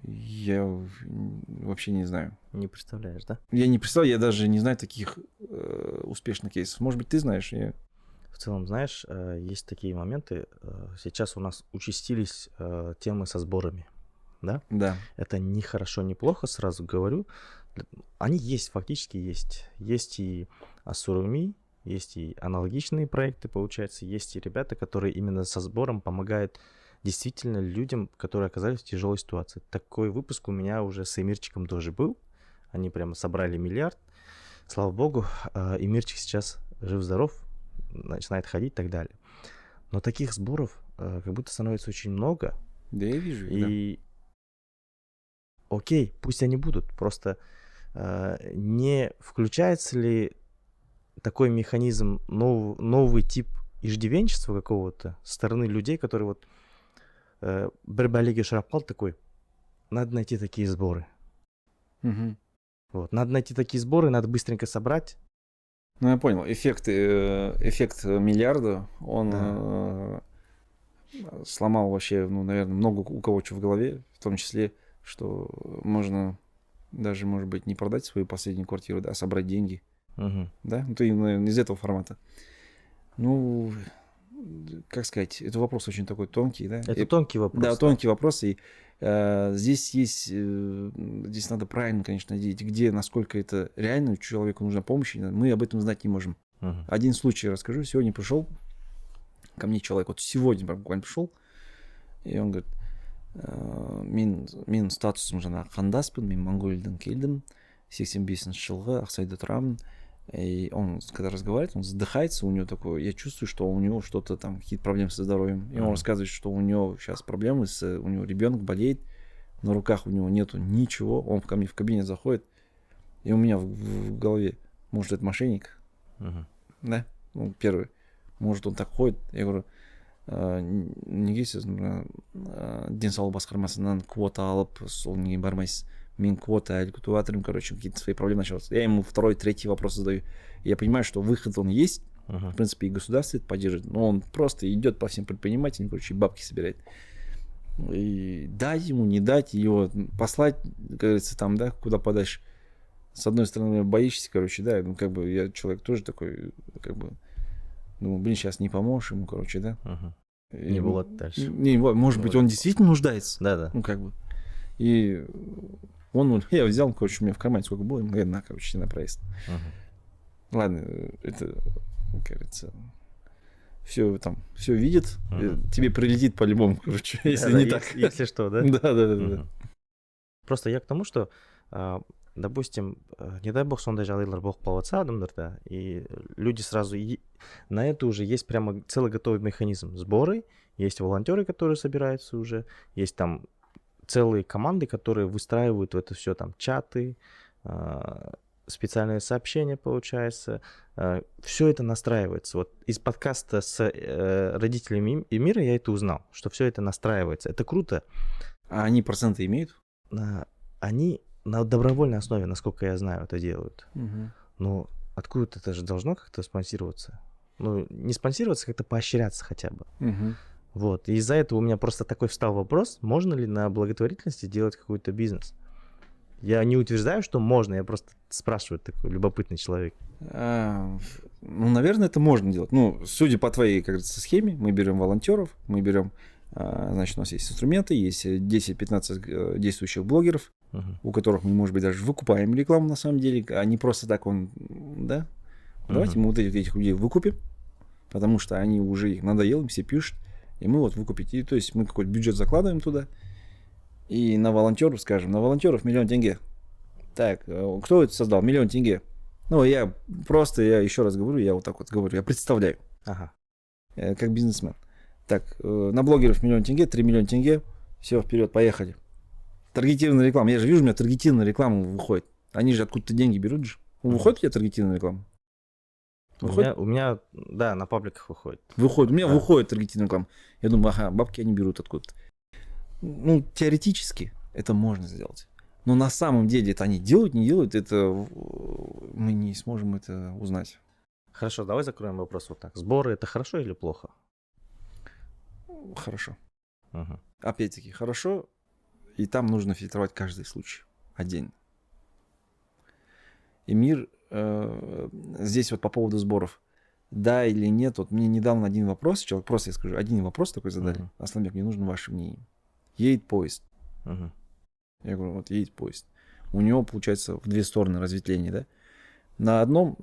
Я вообще не знаю. Не представляешь, да? Я не представляю, я даже не знаю таких успешных кейсов. Может быть, ты знаешь? В целом, знаешь, есть такие моменты. Сейчас у нас участились темы со сборами, да? Да. Это не хорошо, не плохо, сразу говорю. Они есть, фактически есть. Есть и Асуруми, есть и аналогичные проекты, получается. Есть и ребята, которые именно со сбором помогают действительно людям, которые оказались в тяжелой ситуации. Такой выпуск у меня уже с Эмирчиком тоже был. Они прямо собрали 1 миллиард. Слава богу, Эмирчик сейчас жив-здоров, начинает ходить и так далее. Но таких сборов как будто становится очень много. Да, я вижу. И окей, пусть они будут. Просто не включается ли такой механизм, новый тип иждивенчества какого-то со стороны людей, которые вот бір бәлеге ұшырап қалды, такой, надо найти такие сборы. Вот, надо найти такие сборы, надо быстренько собрать. Ну, я понял. Эффект миллиарда, он сломал вообще, ну, наверное, много у кого что в голове, в том числе, что можно даже, может быть, не продать свою последнюю квартиру, да, а собрать деньги. Да? Ну, ты, наверное, из этого формата. Ну, как сказать, это вопрос очень такой тонкий, да? Это тонкий вопрос. Да, тонкий вопрос, и здесь надо правильно, конечно, делить, где, насколько это реально, человеку нужна помощь, мы об этом знать не можем. Один случай расскажу. Сегодня пришел ко мне человек, вот сегодня буквально пришел, и он говорит, мен статусым жаңағы қандаспын, мен Монголиядан келдім, 85-ші жылғы Ақсайда тұрамын. И он, когда разговаривает, он задыхается, у него такое, я чувствую, что у него что-то там, какие-то проблемы со здоровьем. И он рассказывает, что у него сейчас проблемы, у него ребенок болеет, на руках у него нету ничего, он ко мне в кабинет заходит, и у меня в голове, может, это мошенник, да, ну, первый, может, он так ходит, я говорю, неге сіз денсаулық басқармасынан квота алып, сол неге бармайсыз? Мен квота әлі күтіп жатырмын, короче, какие-то свои проблемы начался. Я ему второй, третий вопрос задаю. Я понимаю, что выход он есть, в принципе, и государство это поддерживает, но он просто идет по всем предпринимателям, короче, и бабки собирает. И дать ему, не дать, его послать, как говорится, там, да, куда подальше. С одной стороны, боишься, короче, да, ну, как бы, я человек тоже такой, как бы, думаю, блин, сейчас не поможешь ему, короче, да. Не было дальше. Не, может быть, он действительно нуждается. Да. Ну, как бы. И я взял, короче, у меня в кармане сколько было, ему говорит, на, короче, на проезд. Ладно, это, как говорится, все видит, тебе прилетит по-любому, короче, если не так. Если что, да? Да. Просто я к тому, что, допустим, не дай бог, сондай жағдайлар болып қалып жатса адамдарда, и люди сразу, на это уже есть прямо целый готовый механизм. Сборы, есть волонтеры, которые собираются уже, есть там целые команды, которые выстраивают в это все, там, чаты, специальные сообщения, получается. Все это настраивается. Вот из подкаста с родителями Эмира я это узнал, что все это настраивается. Это круто. А они проценты имеют? Они на добровольной основе, насколько я знаю, это делают. Мгм. Но откуда-то это же должно как-то спонсироваться. Ну, не спонсироваться, как-то поощряться хотя бы. Мгм. Вот. И из-за этого у меня просто такой встал вопрос, можно ли на благотворительности делать какой-то бизнес. Я не утверждаю, что можно, я просто спрашиваю, такой любопытный человек. Ну, наверное, это можно делать. Ну, судя по твоей, как говорится, схеме, мы берем волонтеров, мы берем, значит, у нас есть инструменты, есть 10-15 действующих блогеров, Мгм. у которых мы, может быть, даже выкупаем рекламу на самом деле, а не просто так да? Давайте мы вот этих людей выкупим, потому что они уже их надоело, им все пишут, и мы вот выкупить. И то есть мы какой-то бюджет закладываем туда, и на волонтеров, скажем, на волонтеров 1 000 000 тенге. Так, кто это создал? 1 000 000 тенге. Ну, я еще раз говорю, я вот так вот говорю, я представляю, Ага. как бизнесмен. Так, на блогеров 1 000 000 тенге, 3 миллиона тенге, все, вперед, поехали. Таргетированная реклама, я же вижу, у меня таргетированная реклама выходит. Они же откуда-то деньги берут же. Выходит у тебя таргетированная реклама? У меня, да, на пабликах выходит. Выходит, у меня Да. выходит таргетированная реклама. Я думаю, ага, бабки они берут откуда-то. Ну, теоретически это можно сделать. Но на самом деле это они делают, не делают, это мы не сможем это узнать. Хорошо, давай закроем вопрос вот так. Сборы — это хорошо или плохо? Хорошо. Мгм. Опять-таки, хорошо. И там нужно фильтровать каждый случай отдельно. И мир здесь вот по поводу сборов. Да или нет, вот мне недавно один вопрос, человек, просто я скажу, один вопрос такой задали. Мгм. Асламбек, мне нужно ваше мнение. Едет поезд. Мгм. Я говорю, вот едет поезд. У него, получается, в две стороны разветвление, да? На одном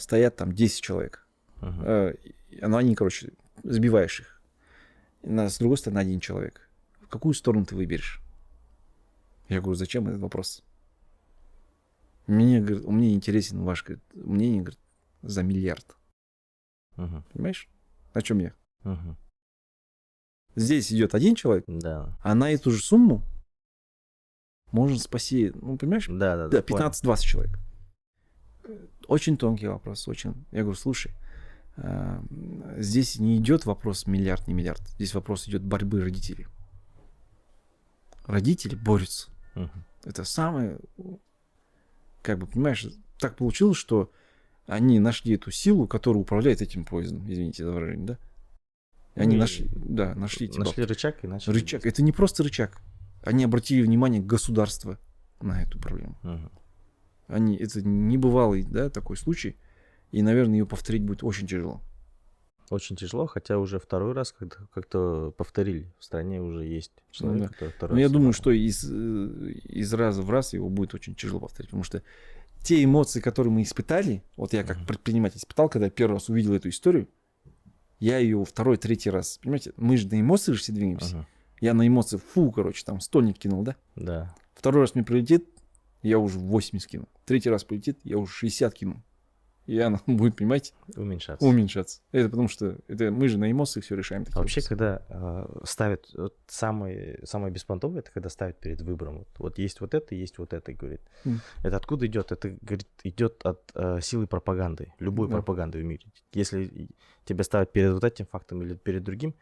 стоят там 10 человек. Мгм. Они, короче, сбиваешь их. С другой стороны, один человек. В какую сторону ты выберешь? Я говорю, зачем этот вопрос? Мне интересен ваш мнение, говорит, за миллиард. Мгм. Понимаешь? О чем я? Мгм. Здесь идет один человек, Да. а на эту же сумму можно спасти, ну, понимаешь? Да, Да, понял. 15-20 человек. Очень тонкий вопрос, очень. Я говорю, слушай, здесь не идет вопрос миллиард, не миллиард. Здесь вопрос идет борьбы родителей. Родители борются. Мгм. Это самое, как бы, понимаешь, так получилось, что они нашли эту силу, которая управляет этим поездом, извините за выражение, да? И они Ну, нашли эти Нашли бабки. рычаг и начали. Рычаг. Это не просто рычаг. Они обратили внимание государства на эту проблему. Мгм. Это небывалый, да, такой случай. И, наверное, ее повторить будет очень тяжело. Очень тяжело, хотя уже второй раз как-то повторили. В стране уже есть человек, да. который второй Но я раз думаю, снимал. что из раза в раз его будет очень тяжело повторить. Потому что те эмоции, которые мы испытали, вот я как предприниматель испытал, когда я первый раз увидел эту историю, я ее второй, третий раз, понимаете, мы же на эмоции же все двигаемся. Ага. Я на эмоции, короче, там стольник кинул, да? Да. Второй раз мне прилетит, я уже 80 кину. Третий раз прилетит, я уже 60 кину. И она будет, понимаете, Уменьшаться. уменьшаться. Это потому что мы же на эмоциях все решаем. А вообще, когда ставят, вот самое беспонтовое, это когда ставят перед выбором. Вот есть вот это, говорит. Это откуда идет? Это, говорит, идет от силы пропаганды, любой Да. пропаганды в мире. Если тебя ставят перед вот этим фактом или перед другим,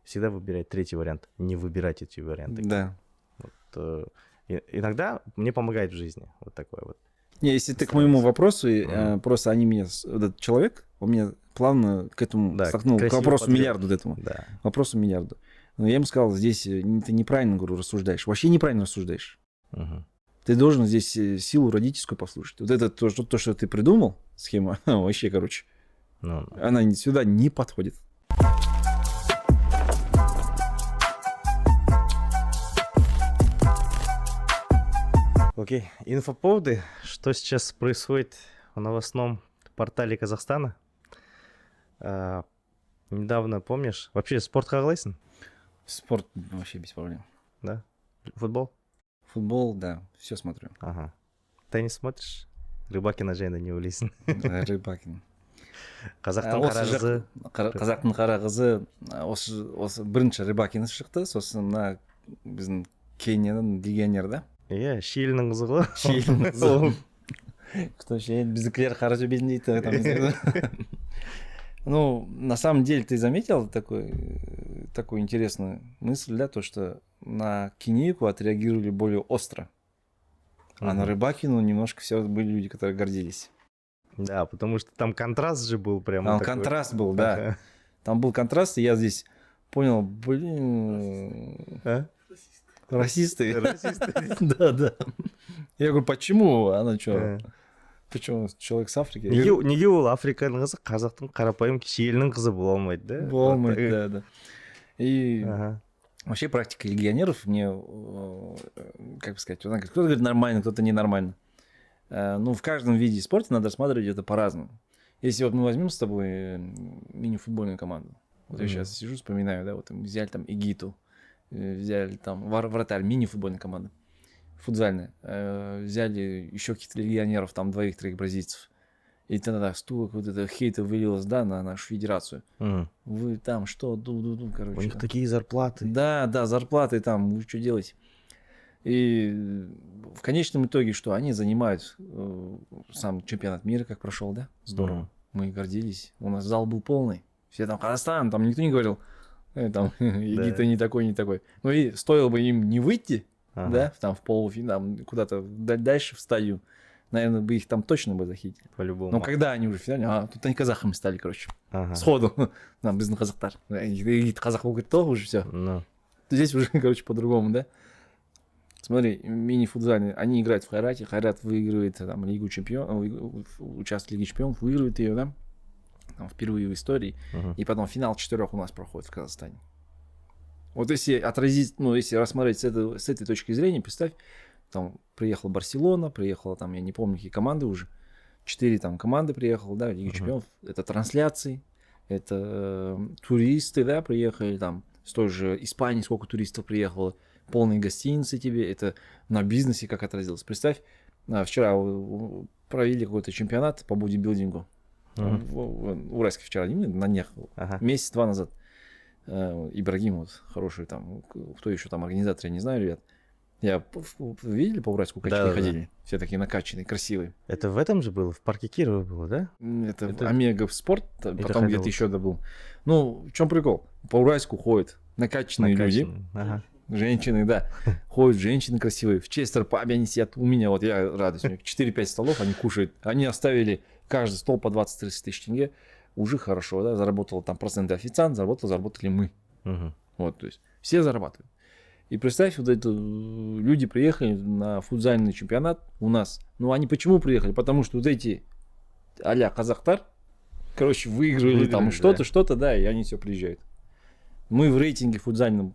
всегда выбирай третий вариант. Не выбирать эти варианты. Да. Вот, иногда мне помогает в жизни вот такое вот. Не, если ты к моему вопросу, Мгм. просто этот человек, он меня плавно к этому Да, столкнул, к красиво вопросу подвел. миллиарду вот этому. Да. Вопросу миллиарду. Но я ему сказал, здесь ты неправильно, говорю, рассуждаешь. Вообще неправильно рассуждаешь. Мгм. Ты должен здесь силу родительскую послушать. Вот это то, что ты придумал, схема, вообще, короче, Ну, она сюда не подходит. окей. Инфоповоды. Что сейчас происходит в новостном портале Казахстана? Недавно, помнишь? Вообще спорт қалайсың? Спорт вообще без проблем. Да? Футбол? Футбол, да, все смотрю. Ага. Теннис смотришь? Рыбакина жайында не ойлайсың? Рыбакин. Қазақтың қара қызы. Қазақтың қара қызы осы бірінші Рыбакин шықты, сосын мына біздің Кениядан легионер, да? Иә, Шилінің қызы ғой. Шилінің қызы. Кто ще біздікілер қара төбелін дейді. там, не знаю. Ну, на самом деле, ты заметил такую интересную мысль, да, то, что на Кенийку отреагировали более остро. А на Рыбакину немножко все были люди, которые гордились. Да, потому что там контраст же был прямо Там такой. контраст был, да. Там был контраст, и я здесь понял, блин, расисты. Да. Я говорю, почему? Она что? Почему человек с Африки? Неге ол Африканың қызы қазақтың қарапайым кіші елінің қызы бола алмайды, да? Бола алмайды, да. И вообще практика легионеров мне, как бы сказать, кто-то говорит нормально, кто-то ненормально. Ну, в каждом виде спорта надо рассматривать это по-разному. Если вот мы возьмем с тобой мини-футбольную команду, вот я сейчас сижу, вспоминаю, да, вот мы взяли там Игиту, взяли там вратарь, мини-футбольная команда, футзальная, взяли еще каких-то легионеров, там 2-3 бразильцев, и тогда столько вот это хейта вылилось, да, на нашу федерацию. Вы там что, короче. У них такие зарплаты. Да, зарплаты там, вы что делаете? И в конечном итоге, что они занимают сам чемпионат мира, как прошел, да? Здорово. Мы гордились. У нас зал был полный. Все там Казахстан, там никто не говорил, там Игита не такой, не такой. Ну и стоило бы им не выйти, да, там в полуфинал, куда-то дальше в стадию, наверное, бы их там точно бы захитили. По-любому. Но когда они уже в финале, тут они казахами стали, короче. Сходу. Нам без казахтар. Игит казах будет то уже все. Здесь уже, короче, по-другому, да? Смотри, мини-футзальные, они играют в Хайрате, Хайрат выигрывает там Лигу Чемпионов, участвует в Лиге Чемпионов, выигрывает ее, да, там, впервые в истории, и потом финал 4 у нас проходит в Казахстане. Вот если отразить, ну, если рассмотреть с этой точки зрения, представь, там приехала Барселона, приехала там, я не помню, какие команды уже, 4 там команды приехало, да, Лига Чемпионов, это трансляции, это туристы, да, приехали там, с той же Испании сколько туристов приехало, полные гостиницы тебе, это на бизнесе как отразилось. Представь, вчера провели какой-то чемпионат по бодибилдингу. В Уральске вчера, на днях, месяц-два назад. Ибрагим, вот, хороший там, кто еще там организатор, я не знаю, ребят. Видели по Уральску качки ходили? Все такие накачанные, красивые. Это в этом же было, в парке Кирова было, да? Это Омега Спорт, потом где-то еще был. Ну, в чем прикол? По Уральску ходят накачанные люди. Женщины, да. Ходят женщины красивые. В Честер пабе они сидят. У меня, вот я радуюсь, у них 4-5 столов, они кушают. Они оставили каждый стол по 20-30 тысяч тенге. Уже хорошо, да, заработал там проценты официант, заработали мы. Вот, то есть все зарабатывают. И представь, вот это люди приехали на футзальный чемпионат у нас. Ну, они почему приехали? Потому что вот эти а-ля казахтар, короче, выиграли там что-то, да, и они все приезжают. Мы в рейтинге футзальном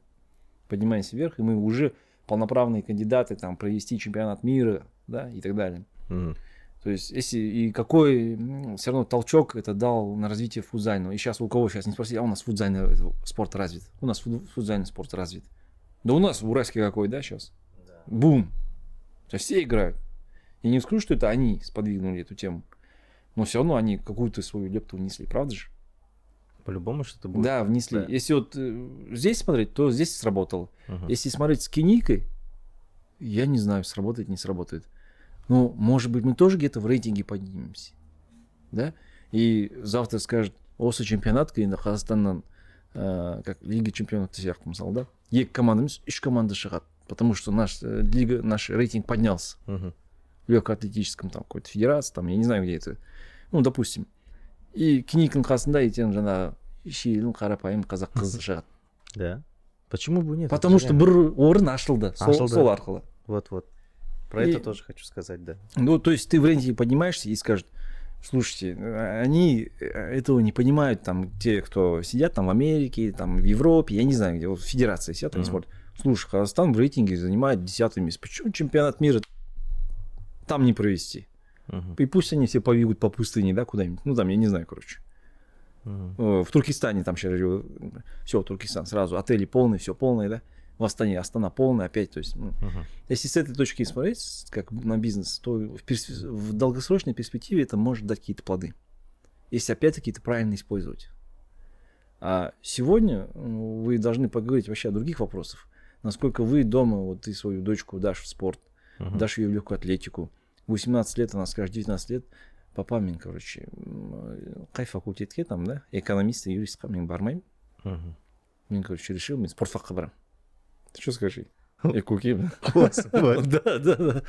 поднимаемся вверх, и мы уже полноправные кандидаты там провести чемпионат мира, да, и так далее. То есть, если и какой все равно толчок это дал на развитие футзального. И сейчас у кого сейчас не спросили, а у нас футзальный спорт развит. У нас футзальный спорт развит. Да у нас в Уральске какой, да, сейчас? Да. Бум. То есть все играют. Я не скажу, что это они сподвигнули эту тему. Но все равно они какую-то свою лепту внесли, правда же? По-любому что-то будет. Да, внесли. Да. Если вот здесь смотреть, то здесь сработало. Если смотреть с Киникой, я не знаю, сработает, не сработает. Ну, может быть, мы тоже где-то в рейтинге поднимемся. Да? И завтра скажут, осы чемпионатка енді Қазақстаннан как Лига Чемпионов сияқты мысалы, да? 2 команда емес, 3 команда шығады. Потому что наш рейтинг поднялся. В легкоатлетическом там какой-то федерации, там, я не знаю, где это. Ну, допустим. И Киниканың қасында ертең жаңағы шиелін қарапайым қазақ қызы шығады. Да. Почему бы нет? Потому что бір орын ашылды. Сол арқылы. Вот. Про это тоже хочу сказать, да. Ну, то есть ты в рейтинге поднимаешься и скажешь, слушайте, они этого не понимают, там, те, кто сидят там в Америке, там, в Европе, я не знаю, где, вот в федерации сидят, они смотрят. Слушай, Казахстан в рейтинге занимает 10-е место. Почему чемпионат мира там не провести? И пусть они все побегут по пустыне, да, куда-нибудь. Ну, там, я не знаю, короче. В Туркестане там сейчас, все, Туркестан сразу, отели полные, все полное, да. В Астана полная опять, то есть, если с этой точки смотреть, как на бизнес, то в долгосрочной перспективе это может дать какие-то плоды, если опять-таки это правильно использовать. А сегодня вы должны поговорить вообще о других вопросах, насколько вы дома, вот ты свою дочку дашь в спорт, дашь ее в легкую атлетику, 18 лет, она скажет, 19 лет, папа, мен, короче, қай факультетке там, да, экономист, юристқа мен бармаймын. Мен, короче, решил, мен спортфакқа барамын. Ты что скажи? Көкем. Вот. Да.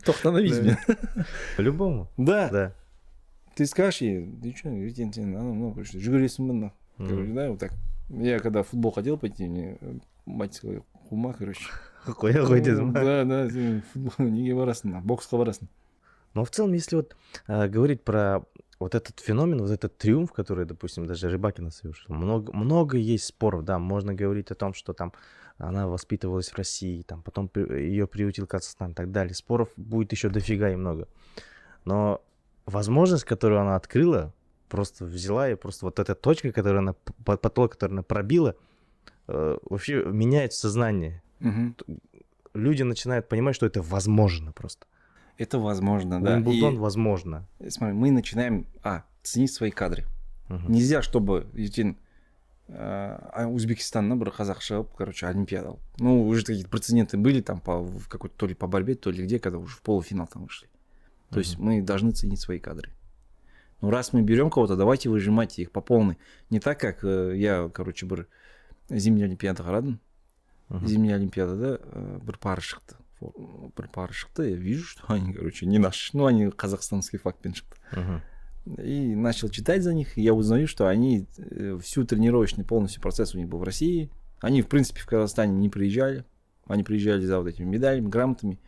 Тоқтановись, блин. По-любому. Да. Да. Ты скажешь ей, ты что, короче, жүгіресің ба на. Короче, да, вот так. Я когда в футбол хотел пойти, мне мать сказала, хума, короче. Қоя қой дедім. Да, сен футбол неге барасың, боксқа барасың. Но в целом, если вот говорить про вот этот феномен, вот этот триумф, который, допустим, даже Рыбакина совершил, много есть споров, да, можно говорить о том, что там она воспитывалась в России, там потом ее приютил Казахстан и так далее. Споров будет еще дофига и много. Но возможность, которую она открыла, просто взяла и просто вот эта точка, которую она, потолок, который она пробила, вообще меняет сознание. Люди начинают понимать, что это возможно просто. Это возможно, да. Уимблдон возможно. Смотри, мы начинаем, ценить свои кадры. Нельзя, чтобы Узбекистаннан бір қазақ шығып, короче, олимпиада. Ну, уже какие-то прецеденты были там в какой-то то ли по борьбе, то ли где, когда уже в полуфинал там вышли. То есть мы должны ценить свои кадры. Ну, раз мы берем кого-то, давайте выжимать их по полной. Не так, как я, короче, бір зимняя олимпиада қарадым. Зимняя олимпиада, да, бір пары шықты. Я вижу, что они, короче, не наши. Ну, они казахстанский фактпен шықты. И начал читать за них, и я узнаю, что они всю тренировочный полностью процесс у них был в России. Они, в принципе, в Казахстане не приезжали. Они приезжали за вот этими медалями, грамотами.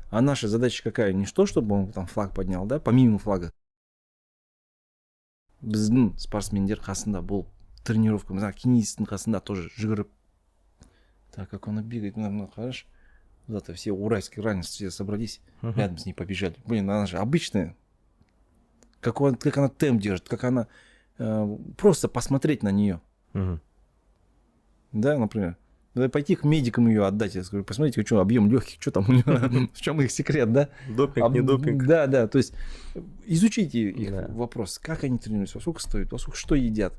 А наша задача какая? Не что, чтобы он там флаг поднял, да, помимо флага. Біздің спортсмендер қасында бұл тренировка, мысалы кенистің қасында тоже жүгіріп. Так, как она бегает, хорошо. Зато все уральские ранецы все собрались, рядом с ней побежали. Блин, она же обычная. Как она темп держит, как она... просто посмотреть на нее. Да, например. Надо пойти к медикам ее отдать. Я скажу, посмотрите, что объем легких, что там у нее, в чем их секрет, да? Допинг, не допинг. Да, то есть изучите их вопрос, как они тренируются, во сколько стоят, во сколько, что едят,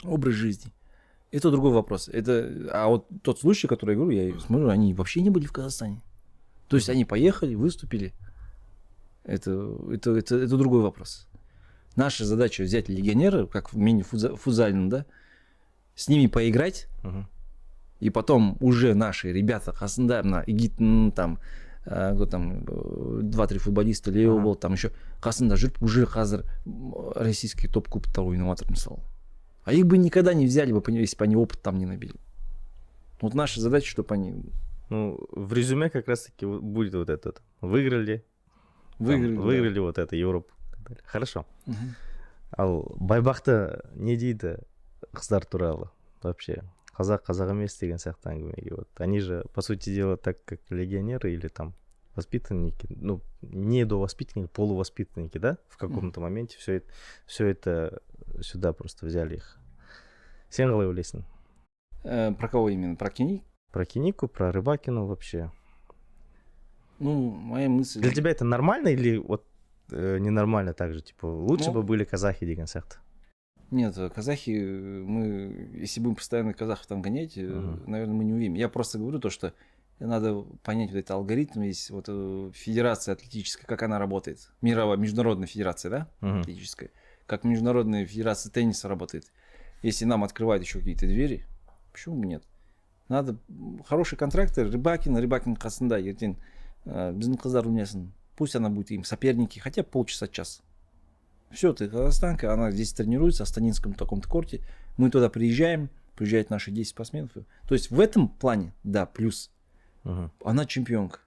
образ жизни. Это другой вопрос. А вот тот случай, который я говорю, я смотрю, они вообще не были в Казахстане. То есть они поехали, выступили. Это другой вопрос. Наша задача взять легионеров, как в мини-футзальном, да, с ними поиграть, и потом уже наши ребята, қасында, там, кто там, 2-3 футболиста, Лео был, там еще, қасында жүріп, уже қазір российский топ-кубоктар ойнап жатыр, мысалы. А их бы никогда не взяли бы, если бы они опыт там не набили. Вот наша задача, чтобы они... Ну, в резюме как раз-таки будет вот этот. Выиграли вот это, Европу. Хорошо. Ал байбақты не дейді қыздар туралы вообще? Қазақ емес деген сияқты әңгімеге. Вот. Они же, по сути дела, так как легионеры или там воспитанники, ну, недовоспитанники, полувоспитанники, да, в каком-то моменте все это сюда просто взяли их. Сен қалай ойлайсың? Про кого именно? Про Кени? Про Кенику, про Рыбакину вообще. Ну, моя мысль... Для тебя это нормально или вот ненормально так же? Типа, лучше бы были казахи деген сияқты? Нет, казахи, мы, если будем постоянно казахов там гонять, наверное, мы не увидим. Я просто говорю то, что надо понять вот этот алгоритм, есть вот федерация атлетическая, как она работает. Международная федерация, да, атлетическая. Как международная федерация тенниса работает. Если нам открывают еще какие-то двери, почему бы нет? Надо хорошие контракты, Рыбакин қасында, ертең біздің қыздар ойнасын. Пусть она будет им соперники, хотя полчаса-час. Все, ты казахстанка, она здесь тренируется, в Астанинском таком-то корте. Мы туда приезжают наши 10 спортсменов. То есть в этом плане, да, плюс. Она чемпионка.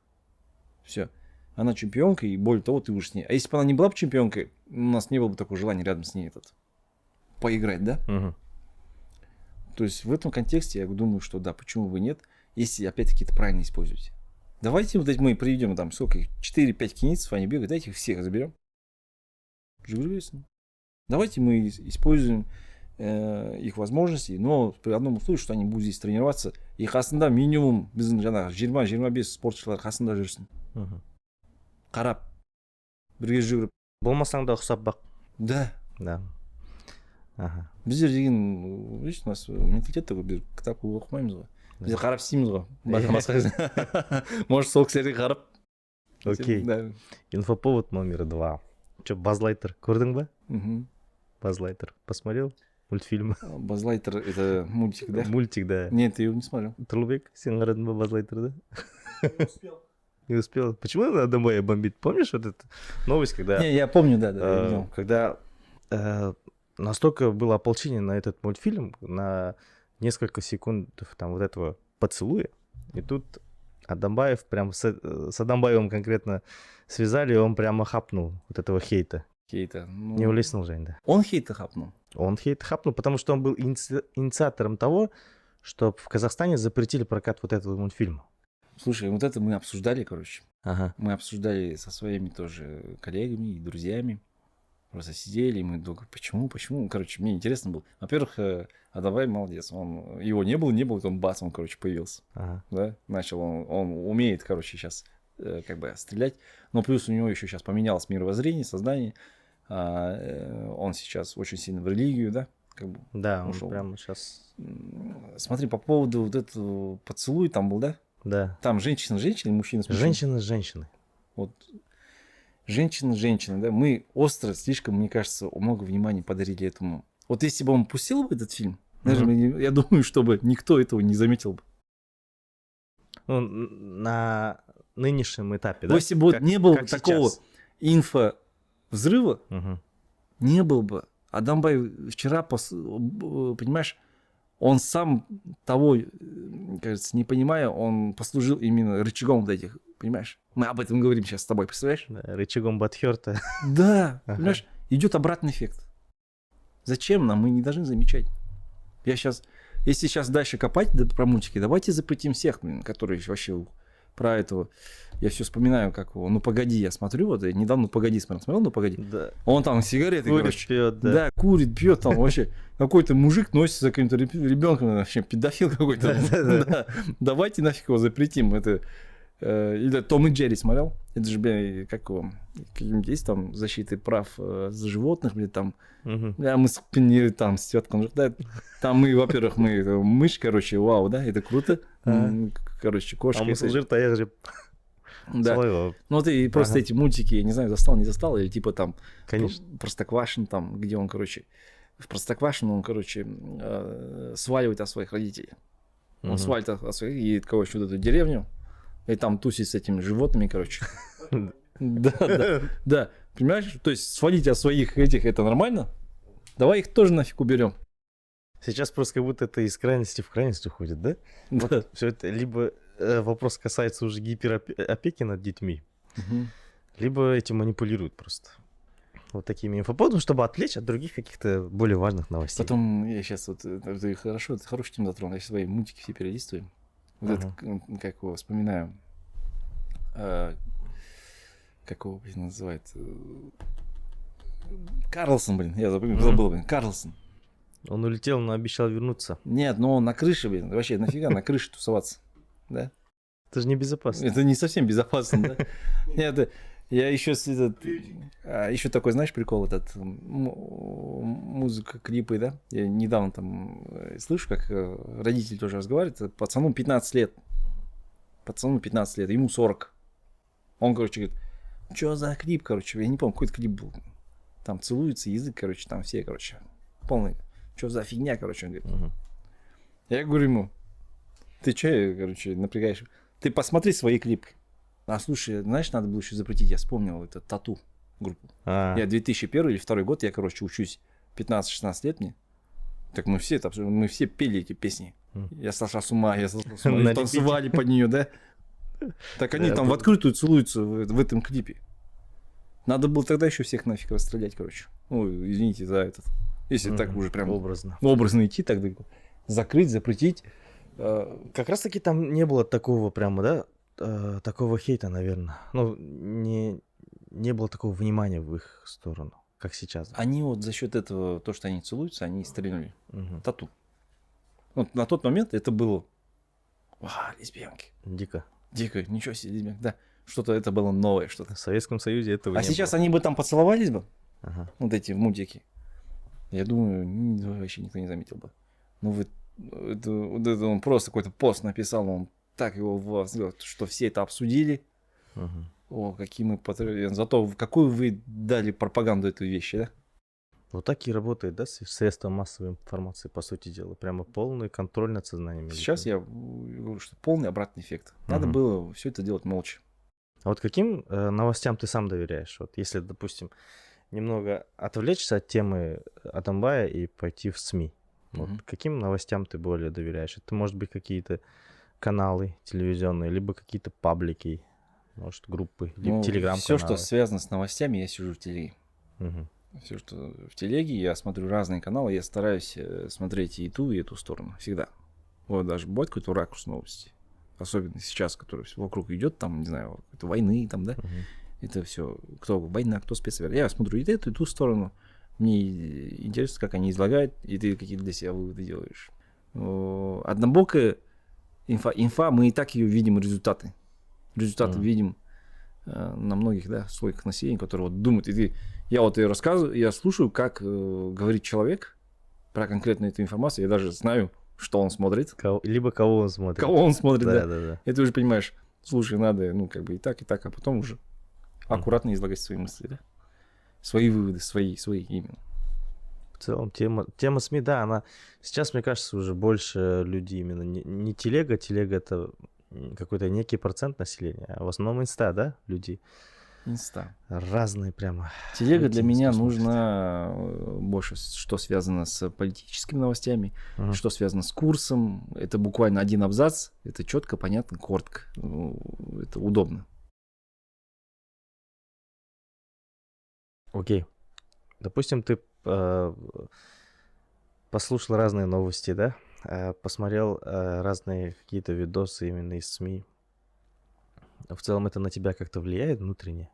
Все. Она чемпионка, и более того, ты уж с ней. А если бы она не была бы чемпионкой, у нас не было бы такого желания рядом с ней поиграть, да? То есть в этом контексте я думаю, что да, почему бы нет, если опять-таки это правильно используете. Давайте вот мы приведем там сколько их, 4-5 кенийцев, они бегают, давайте их всех заберем. Давайте мы используем их возможности, но при одном условии, что они будут здесь тренироваться, и қасында минимум біздің жаңағы 20-25 спортшылар қасында жүрсін. Қарап, бірге жүгіріп. Болмасаң да ұқсап бақ. Да. Біздер деген, видишь, у нас менталитет такой, біз кітап оқымаймыз ғой. Біздер қарап істейміз ғой. Может, сол кісілерге қарап. Окей. Инфоповод номер 2. Че, Базлайтер көрдің ба? Базлайтер посмотрел? мультфильм. Базлайтер это мультик, да? Мультик, да. Нет, ты его не смотрел. Тұрлыбек, сен қарадың ба Базлайтерді? Не успел. Почему Адамбая бомбит? Помнишь вот эту новость, когда... Не, я помню, да, я видел. Когда настолько было ополчение на этот мультфильм, на несколько секунд там вот этого поцелуя, и тут Адамбаев прям с Адамбаевым конкретно связали, и он прямо хапнул вот этого хейта. Хейта. Ну, Не улеснул, Жень, да? он хейта хапнул. Он хейт хапнул, потому что он был инициатором того, что в Казахстане запретили прокат вот этого мультфильма. Слушай, вот это мы обсуждали, короче. Ага. Мы обсуждали со своими тоже коллегами и друзьями. Просто сидели, и мы думали, почему? Короче, мне интересно было. Во-первых, Адамбай молодец. Его не было, он бац, он, короче, появился. Ага. Да? Начал он умеет, короче, сейчас как бы стрелять. Но плюс у него еще сейчас поменялось мировоззрение, сознание. Он сейчас очень сильно в религию, да? Как бы Да, он ушел. прямо сейчас... Смотри, по поводу вот этого поцелуя там был, да? Да. Там женщина, мужчина с мужчиной. Женщина с женщиной. Вот женщина, да, мы остро, слишком, мне кажется, много внимания подарили этому. Вот если бы он пустил бы этот фильм, наверное, я думаю, чтобы никто этого не заметил бы. Ну, на нынешнем этапе, да? Если бы вот не было как такого сейчас. инфо-взрыва, Мгм. не был бы. Адамбай вчера, понимаешь, он сам того, кажется, не понимая, он послужил именно рычагом вот этих, понимаешь? Мы об этом говорим сейчас с тобой, представляешь? Да, рычагом Батхерта. Да, Ага. понимаешь, идет обратный эффект. Зачем нам? Мы не должны замечать. Если сейчас дальше копать про мультики, давайте запретим всех, которые вообще про этого. Я все вспоминаю, как его. Ну погоди, я смотрю, вот я недавно «Ну погоди» смотрел, «Ну погоди». Да. Он там сигареты, Курит, короче. пьет, да. Да, курит, пьет там вообще. Какой-то мужик носится за каким-то ребенком, вообще педофил какой-то. Да. Давайте нафиг его запретим. Это или Том и Джерри смотрел? Это же, блин, как его, какие-нибудь есть там защиты прав за животных, блин, там. Мгм. Да, мы там с теткой, да, там мы, во-первых, мышь, короче, вау, да, это круто. Короче, кошка. А мысл жир таяқ жеп. Да. Солай ғой. Ну, ты просто Ага. эти мультики, я не знаю, застал, не застал, или типа там Конечно. Простоквашино, там, где он, короче, в Простоквашино он, короче, сваливает от своих родителей. Он Мгм. свалит от своих, едет, короче, вот эту деревню, и там тусит с этими животными, короче. Да, понимаешь? То есть свалить от своих этих, это нормально? Давай их тоже нафиг уберем. Сейчас просто как будто это из крайности в крайность уходит, да? Да. Все это либо вопрос касается уже гиперопеки над детьми, Мгм. либо этим манипулируют просто. Вот такими инфоповодами, чтобы отвлечь от других каких-то более важных новостей. Потом я сейчас вот, это хорошо, это хороший тем затронул, я свои мультики все перелистываю. Вот Ага. это, как его вспоминаю, как его, блин, называют? Карлсон, блин, я забыл, блин, Карлсон. Он улетел, но обещал вернуться. Нет, но он на крыше, блин, вообще нафига на крыше тусоваться, да? Это же небезопасно. Это не совсем безопасно, да? Нет, я еще еще такой, знаешь, прикол этот, музыка, клипы, да? Я недавно там слышу, как родители тоже разговаривают, пацану 15 лет, ему 40. Он, короче, говорит, что за клип, короче, я не помню, какой-то клип был. Там целуется язык, короче, там все, короче, полный. Что за фигня, короче, он говорит. Мгм. Я говорю ему, ты че, короче, напрягаешь? Ты посмотри свои клипы. А слушай, знаешь, надо было еще запретить, я вспомнил, это Тату группу. А, Я 2001 или 2002 год, я, короче, учусь 15-16 лет мне. Так мы все пели эти песни. Я сошла с ума, и танцевали под нее, да? Так они там в открытую целуются в этом клипе. Надо было тогда еще всех нафиг расстрелять, короче. Ну, извините за этот. Если так уже прям образно. образно идти, тогда закрыть, запретить. Как раз таки там не было такого прямо, да, такого хейта, наверное. Ну, не было такого внимания в их сторону, как сейчас. Они вот за счет этого, то, что они целуются, они стрельнули. Мгм. Тату. Вот на тот момент это было лесбиянки. Дико. Дико, ничего себе, лесбиянки. Да, что-то это было новое, что-то. В Советском Союзе этого А не сейчас было. они бы там поцеловались бы, Ага. вот эти мультики. Я думаю, вообще никто не заметил бы. Ну, вот это он просто какой-то пост написал, он так его возглавил, что все это обсудили. Мгм. О, какие мы зато какую вы дали пропаганду этой вещи, да? Вот так и работает, да, средства массовой информации, по сути дела. Прямо полный контроль над сознанием. Сейчас я говорю, что полный обратный эффект. Надо было все это делать молча. А вот каким новостям ты сам доверяешь? Вот если, допустим, немного отвлечься от темы Атамбая и пойти в СМИ. Вот каким новостям ты более доверяешь? Это может быть какие-то каналы телевизионные, либо какие-то паблики, может, группы, либо телеграм-каналы. Все, что связано с новостями, я сижу в телеге. Все, что в телеге, я смотрю разные каналы, я стараюсь смотреть и ту, и эту сторону. Всегда. Вот даже бывает какой-то ракурс новости. Особенно сейчас, который вокруг идет, там, не знаю, какой-то войны, там, да. Это все, кто война, кто спецоперация. Я смотрю и эту, и ту сторону. Мне интересно, как они излагают, и ты какие-то для себя выводы делаешь. Однобокая инфа, мы и так ее видим, результаты. Результаты видим на многих, да, слоях населения, которые вот думают. Я вот ее рассказываю, я слушаю, как говорит человек про конкретную эту информацию. Я даже знаю, что он смотрит. Либо кого он смотрит. Кого он смотрит, да. Да. И ты уже понимаешь, слушай, надо, ну, как бы и так, а потом уже аккуратно излагать свои мысли, да. Свои выводы, свои именно. В целом, тема СМИ, да, она сейчас, мне кажется, уже больше людей именно не телега это какой-то некий процент населения, а в основном инста, да, людей. Инста. Разные прямо. Телега для меня нужна больше, что связано с политическими новостями, что связано с курсом. Это буквально один абзац, это четко, понятно, коротко, это удобно. Окей. Допустим, ты послушал разные новости, да? Посмотрел разные какие-то видосы именно из СМИ. В целом это на тебя как-то влияет внутренне?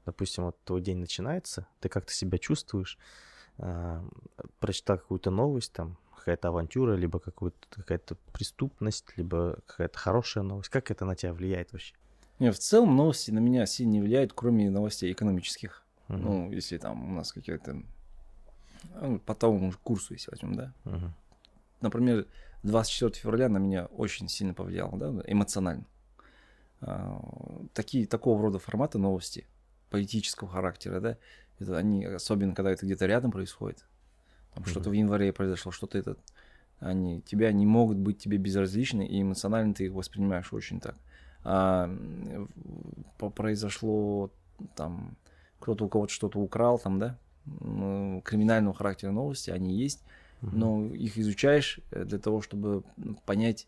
Допустим, вот твой день начинается, ты как-то себя чувствуешь, прочитал какую-то новость, там какая-то авантюра, либо какая-то преступность, либо какая-то хорошая новость. Как это на тебя влияет вообще? Нет, в целом новости на меня сильно не влияют, кроме новостей экономических. Ну, если там у нас какие-то по тому курсу, если возьмем, да. Например, 24 февраля на меня очень сильно повлияло, да, эмоционально. Такого рода формата новости политического характера, да, это они, особенно когда это где-то рядом происходит, там что-то в январе произошло, что-то они тебя не могут быть тебе безразличны, и эмоционально ты их воспринимаешь очень так. Произошло там, кто-то у кого-то что-то украл, там, да, криминального характера новости, они есть, но их изучаешь для того, чтобы понять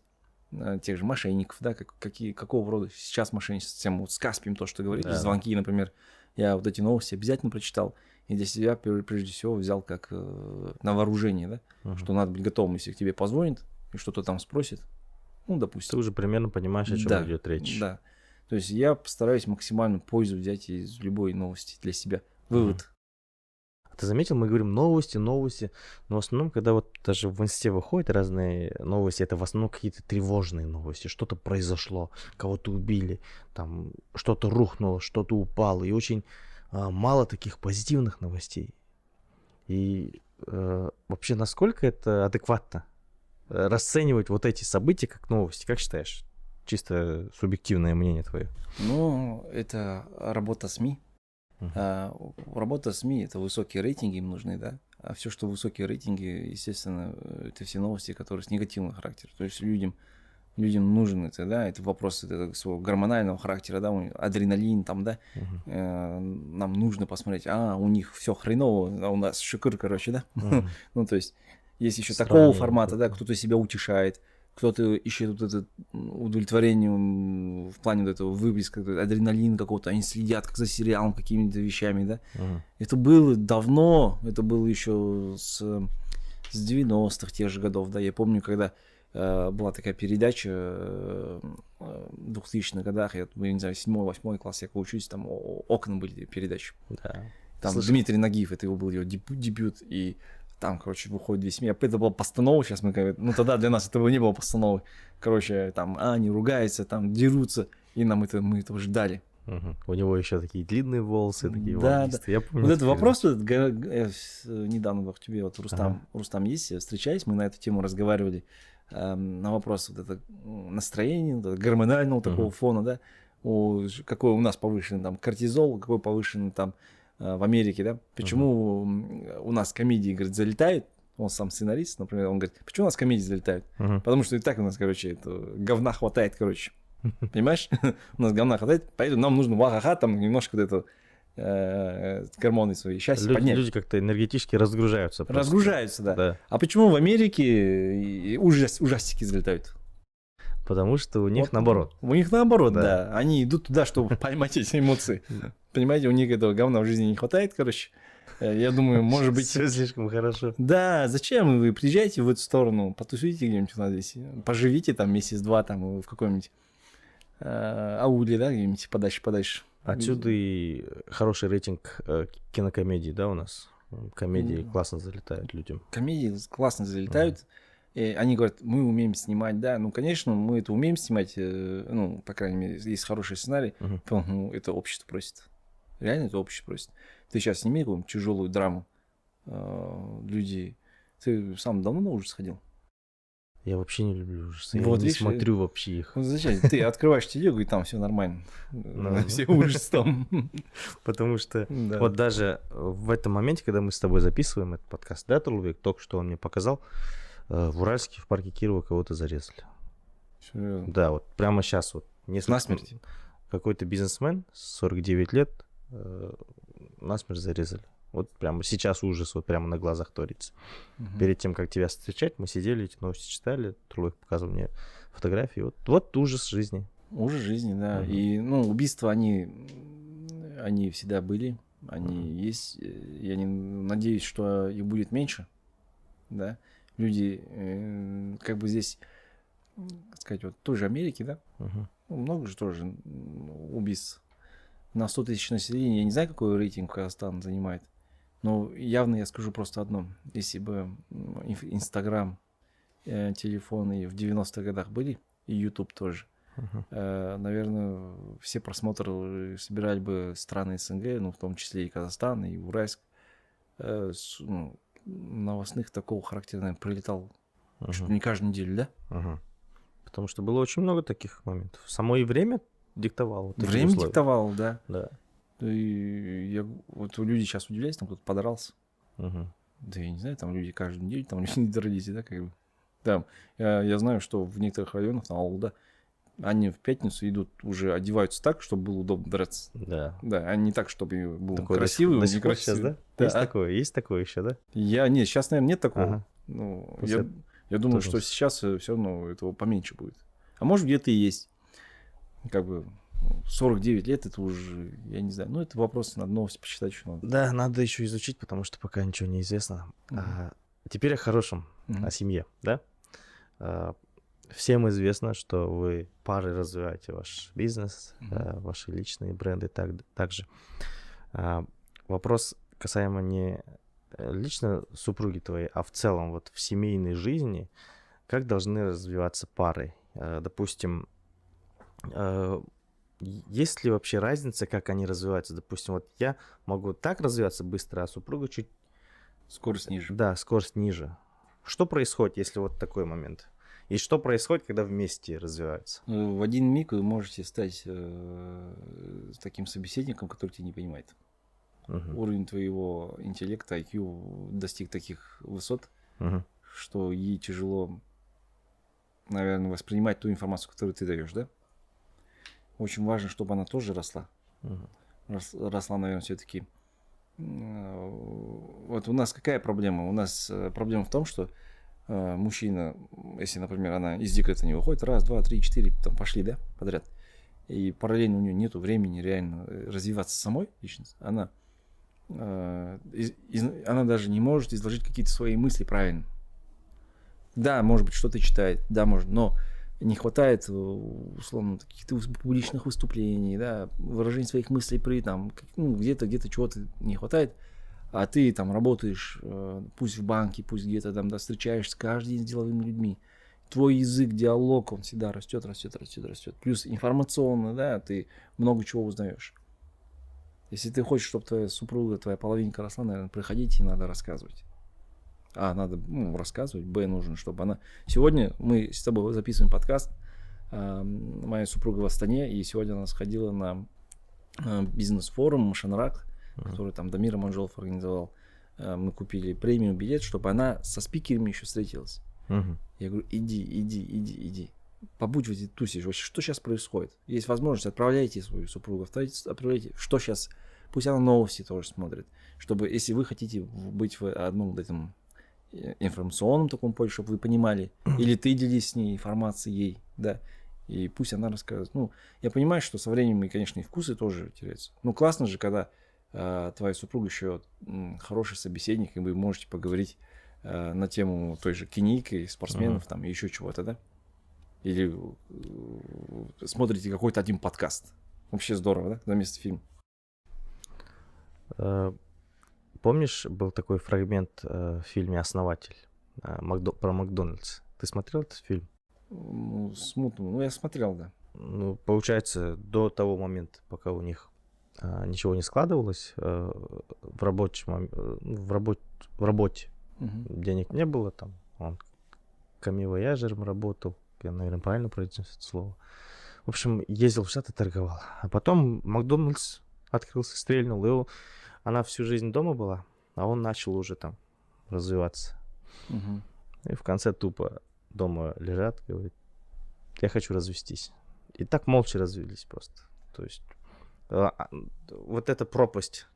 тех же мошенников, да, какого рода сейчас мошенничество, тем вот с Каспием, то, что говорили, звонки, например, я вот эти новости обязательно прочитал, и для себя, прежде всего, взял как на вооружение, да, что надо быть готовым, если к тебе позвонит и что-то там спросит, ну, допустим. Ты уже примерно понимаешь, о чем идет речь. Да, то есть я постараюсь максимально пользу взять из любой новости для себя, вывод. Ты заметил, мы говорим новости, но в основном, когда вот даже в инсте выходят разные новости, это в основном какие-то тревожные новости, что-то произошло, кого-то убили, там что-то рухнуло, что-то упало, и очень мало таких позитивных новостей. И вообще, насколько это адекватно расценивать вот эти события как новости, как считаешь? Чисто субъективное мнение твое. Ну, это работа СМИ. Работа СМИ — это высокие рейтинги им нужны, да. А все, что высокие рейтинги, естественно, это все новости, которые с негативным характером. То есть людям нужен это, да, это вопрос своего гормонального характера, да, адреналин там, да. Нам нужно посмотреть, у них все хреново, а у нас шикар, короче, да. Ну, то есть есть еще такого формата, да, кто-то себя утешает, кто-то ищет вот это удовлетворение в плане вот этого выплеска, адреналин какого-то, они следят как за сериалом, какими-то вещами, да. Это было давно, это было еще с 90-х тех же годов, да. Я помню, когда была такая передача в 2000-х годах, я не знаю, 7-8 класс, я учусь, там окна были передачи. Да. Там Дмитрий Нагиев, это его был его дебют, и там, короче, выходит весь мир. Это была постанова, сейчас мы, ну тогда для нас этого не было постановы. Короче, там они ругаются, там дерутся, и мы этого ждали. У него еще такие длинные волосы, такие волнистые. Я помню. Вот этот вопрос, недавно в тебе, вот Рустам есть, встречались, мы на эту тему разговаривали, на вопрос вот это настроение, вот это гормонального такого фона, да, какой у нас повышенный там кортизол, какой повышенный там в Америке, да, почему у нас комедии, говорит, залетают, он сам сценарист, например, он говорит, почему у нас комедии залетают? Потому что и так у нас, короче, говна хватает, короче. Понимаешь? У нас говна хватает, поэтому нам нужно вахаха, там немножко вот это гормоны свои, счастье поднять. Люди как-то энергетически разгружаются. Просто. Разгружаются, да. А почему в Америке ужастики залетают? Потому что у них вот, наоборот. У них наоборот, да. Они идут туда, чтобы поймать эти эмоции. Понимаете, у них этого говна в жизни не хватает, короче. Я думаю, может быть... Все слишком хорошо. Да, зачем вы приезжаете в эту сторону, потусуйте где-нибудь у нас здесь, поживите там месяц-два там в каком-нибудь ауле, да, где-нибудь подальше. Отсюда и хороший рейтинг кинокомедий, да, у нас? Комедии классно залетают людям. Комедии классно залетают. И они говорят, мы умеем снимать, да. Ну, конечно, мы это умеем снимать, ну, по крайней мере, есть хороший сценарий. Ну, это общество просит. Реально это общество просит. Ты сейчас сними какую-нибудь тяжелую драму. Люди... Ты сам давно на ужас ходил? Я вообще не люблю ужасы. Вот, я не смотрю вообще их. Вот зачем? Ты открываешь телегу, и там все нормально. Все ужасы там. Потому что вот даже в этом моменте, когда мы с тобой записываем этот подкаст, да, Турлыбек, только что он мне показал, в Уральске, в парке Кирова кого-то зарезали. Серьезно? Да, вот прямо сейчас вот. Насмерть? Какой-то бизнесмен, 49 лет, насмерть зарезали. Вот прямо сейчас ужас, вот прямо на глазах творится. Перед тем, как тебя встречать, мы сидели, эти новости читали, Турлыбек показывал мне фотографии. Вот ужас жизни. Ужас жизни, да. И, ну, убийства, они всегда были, они есть. Я не надеюсь, что их будет меньше, да. Люди, как бы здесь, сказать, вот в той же Америке, да, ну, много же тоже убийств. На 100 тысяч населения, я не знаю, какой рейтинг Казахстан занимает, но явно я скажу просто одно. Если бы Инстаграм, телефоны в 90-х годах были, и Ютуб тоже, наверное, все просмотры собирали бы страны СНГ, ну, в том числе и Казахстан, и Уральск. Ну, новостных такого характера, наверное, прилетал чуть ли не каждую неделю, да? Потому что было очень много таких моментов. Само и время диктовало. Время диктовало, да. Да. И вот люди сейчас удивляются, там кто-то подрался. Да я не знаю, там люди каждую неделю, там люди не родились, да, как бы. Да, я знаю, что в некоторых районах, там, ауылда, они в пятницу идут, уже одеваются так, чтобы было удобно драться. Да. Да, а не так, чтобы был такой красивый, до сих пор сейчас, да? Да. Есть такое еще, да? Нет, сейчас, наверное, нет такого. Ну, я думаю, что сейчас все равно этого поменьше будет. А может, где-то и есть. Как бы 49 лет, это уже, я не знаю, ну, это вопрос, надо новости почитать еще надо. Да, надо еще изучить, потому что пока ничего не известно. Теперь о хорошем, о семье, да? Всем известно, что вы парой развиваете ваш бизнес, ваши личные бренды также. Вопрос касаемо не лично супруги твоей, а в целом вот в семейной жизни, как должны развиваться пары? Допустим, есть ли вообще разница, как они развиваются? Допустим, вот я могу так развиваться быстро, а супруга чуть... Скорость ниже. Да, скорость ниже. Что происходит, если вот такой момент? И что происходит, когда вместе развиваются? В один миг вы можете стать таким собеседником, который тебя не понимает. Уровень твоего интеллекта, IQ достиг таких высот, что ей тяжело, наверное, воспринимать ту информацию, которую ты даешь, да? Очень важно, чтобы она тоже росла. Росла, наверное, все-таки. Вот у нас какая проблема? У нас проблема в том, что мужчина, если, например, она из декрета не выходит, раз, два, три, четыре, там пошли, да, подряд, и параллельно у нее нету времени реально развиваться самой личность, она даже не может изложить какие-то свои мысли правильно. Да, может быть, что-то читает, да, может, но не хватает, условно, каких-то публичных выступлений, да, выражения своих мыслей где-то чего-то не хватает, а ты там работаешь, пусть в банке, пусть где-то там, да, встречаешься каждый день с деловыми людьми, твой язык, диалог, он всегда растет. Плюс информационно, да, ты много чего узнаешь. Если ты хочешь, чтобы твоя супруга, твоя половинка росла, наверное, приходите, надо рассказывать. Надо рассказывать. Нужно, чтобы она... Сегодня мы с тобой записываем подкаст. Моя супруга в Астане, и сегодня она сходила на бизнес-форум Шанрак. который там Дамир Аманжолов организовал. Мы купили премиум билет, чтобы она со спикерами еще встретилась. Я говорю, иди. Побудь в этой тусе. Вообще, что сейчас происходит? Есть возможность, отправляйте свою супругу, отправляйте. Что сейчас? Пусть она новости тоже смотрит. Чтобы, если вы хотите быть в одном этом информационном таком поле, чтобы вы понимали, или ты делись с ней информацией ей, да, и пусть она рассказывает. Ну, я понимаю, что со временем, конечно, и вкусы тоже теряются. Ну, классно же, когда твоя супруга еще хороший собеседник, и вы можете поговорить на тему той же киники, спортсменов, там, и еще чего-то, да? Или смотрите какой-то один подкаст. Вообще здорово, да? Заместо фильма. Помнишь, был такой фрагмент в фильме «Основатель» про Макдональдс? Ты смотрел этот фильм? Ну, смутно. Ну, я смотрел, да. Ну, получается, до того момента, пока у них ничего не складывалось в работе, денег не было, там он камевояжером работал, я, наверное, правильно произнес это слово. В общем, ездил в Штаты, торговал. А потом Макдональдс открылся, стрельнул, и она всю жизнь дома была, а он начал уже там развиваться. И в конце тупо дома лежат, говорит, я хочу развестись. И так молча развелись просто. То есть вот эта пропасть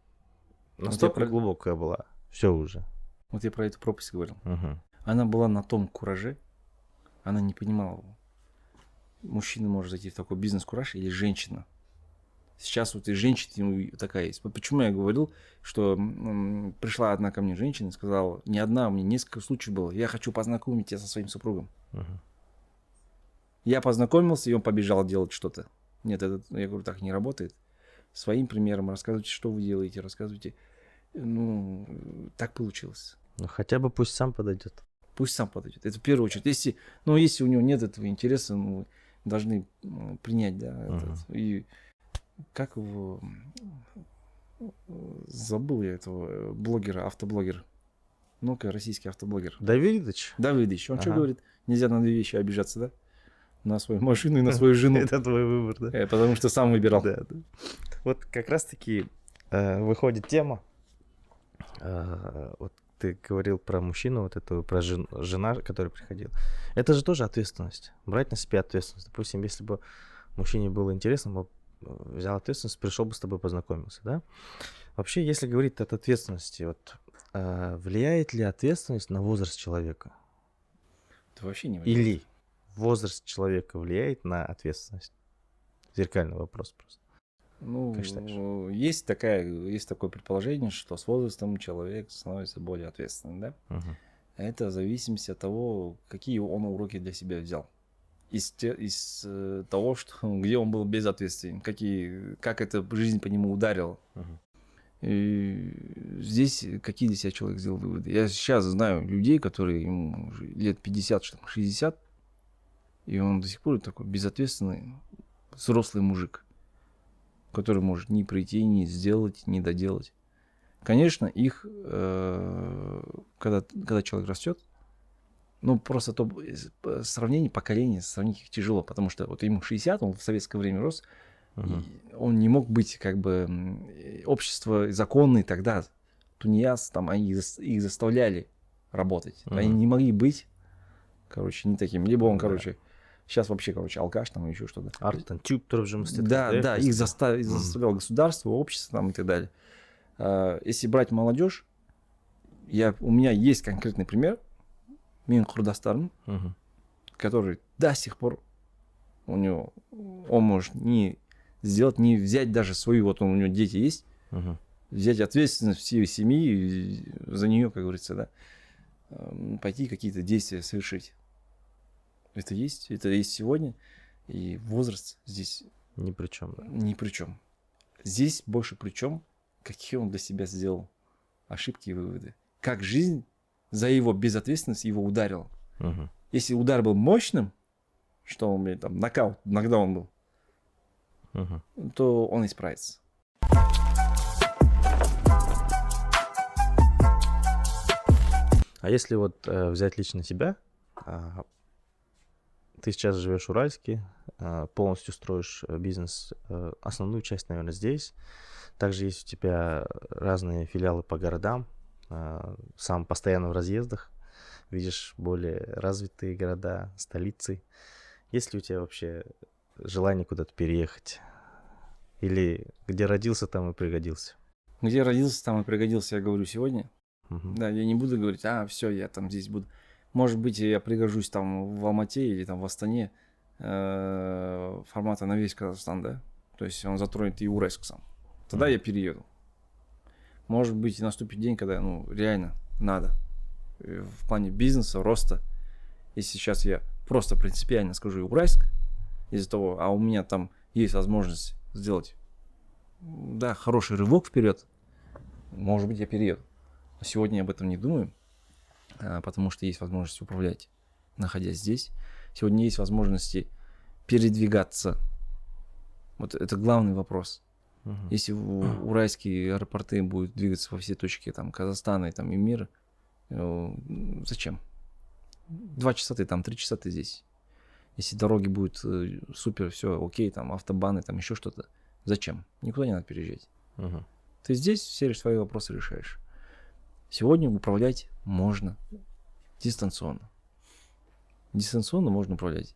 настолько глубокая была. Все уже. Вот я про эту пропасть говорил. Она была на том кураже, она не понимала, мужчина может зайти в такой бизнес-кураж или женщина. Сейчас вот и женщина такая есть. Вот почему я говорил, что пришла одна ко мне женщина и сказала, не одна, у меня несколько случаев было, я хочу познакомить тебя со своим супругом. Я познакомился, и он побежал делать что-то. Нет, я говорю, так не работает. Своим примером рассказывайте, что вы делаете, рассказывайте. Ну, так получилось. Ну, хотя бы пусть сам подойдет. Пусть сам подойдет. Это в первую очередь. Если у него нет этого интереса, мы должны принять, да. И как его... Забыл я этого блогера, автоблогера. Ну-ка, российский автоблогер. Давидыч? Давидыч. Он что говорит? Нельзя на две вещи обижаться, да? На свою машину и на свою жену. Это твой выбор, да? Потому что сам выбирал. Да. Вот как раз-таки выходит тема. Вот ты говорил про мужчину, вот эту, про жена, которая приходила. Это же тоже ответственность. Брать на себя ответственность. Допустим, если бы мужчине было интересно, он взял ответственность, пришел бы с тобой познакомился, да? Вообще, если говорить от ответственности, вот влияет ли ответственность на возраст человека? Это вообще не влияет. Или возраст человека влияет на ответственность? Зеркальный вопрос просто. Ну, есть такое предположение, что с возрастом человек становится более ответственным, да? Это в зависимости от того, какие он уроки для себя взял. Из того, где он был безответственен, как эта жизнь по нему ударила. И здесь какие для себя человек сделал выводы. Я сейчас знаю людей, которые ему лет 50-60, и он до сих пор такой безответственный взрослый мужик, который может ни прийти, ни сделать, ни доделать. Конечно, их, когда человек растет, ну, просто то сравнение поколений, сравнить их тяжело, потому что вот ему 60, он в советское время рос, и он не мог быть, как бы, общество законное тогда, тунеядцы, там, они их заставляли работать, они не могли быть, короче, не таким, либо он, короче, сейчас вообще, короче, алкаш там и еще что-то. Да, их заставляло государство, общество там и так далее. Если брать молодежь, у меня есть конкретный пример, Мин Курдастарн, который до сих пор он может не сделать, не взять даже свою, вот у него дети есть, взять ответственность всей семьи и за нее, как говорится, да, пойти какие-то действия совершить. Это есть сегодня, и возраст здесь ни при чем. Да. Ни при чем. Здесь больше при чем, какие он для себя сделал ошибки и выводы. Как жизнь за его безответственность его ударила. Если удар был мощным, что он, там, нокаут, нокдаун был, то он исправится. А если вот взять лично тебя, ты сейчас живешь в Уральске, полностью строишь бизнес, основную часть, наверное, здесь. Также есть у тебя разные филиалы по городам, сам постоянно в разъездах, видишь более развитые города, столицы. Есть ли у тебя вообще желание куда-то переехать? Или где родился, там и пригодился? Где родился, там и пригодился, я говорю сегодня. Мгм. Да, я не буду говорить, все, я там здесь буду. Может быть, я пригожусь там в Алмате или там в Астане, формата на весь Казахстан, да? То есть он затронет и Уральск сам. Тогда я перееду. Может быть, и наступит день, когда, реально надо. В плане бизнеса, роста. Если сейчас я просто принципиально скажу Уральск, из-за того, а у меня там есть возможность сделать, да, хороший рывок вперед, может быть, я перееду. Но сегодня я об этом не думаю, потому что есть возможность управлять, находясь здесь. Сегодня есть возможности передвигаться. Вот это главный вопрос. Если уральские аэропорты будут двигаться во все точки там, Казахстана и мира, зачем? 2 часа ты там, 3 часа ты здесь. Если дороги будут супер, все окей, там автобаны, там еще что-то, зачем? Никуда не надо переезжать. Ты здесь все свои вопросы решаешь. Сегодня управлять можно дистанционно. Дистанционно можно управлять.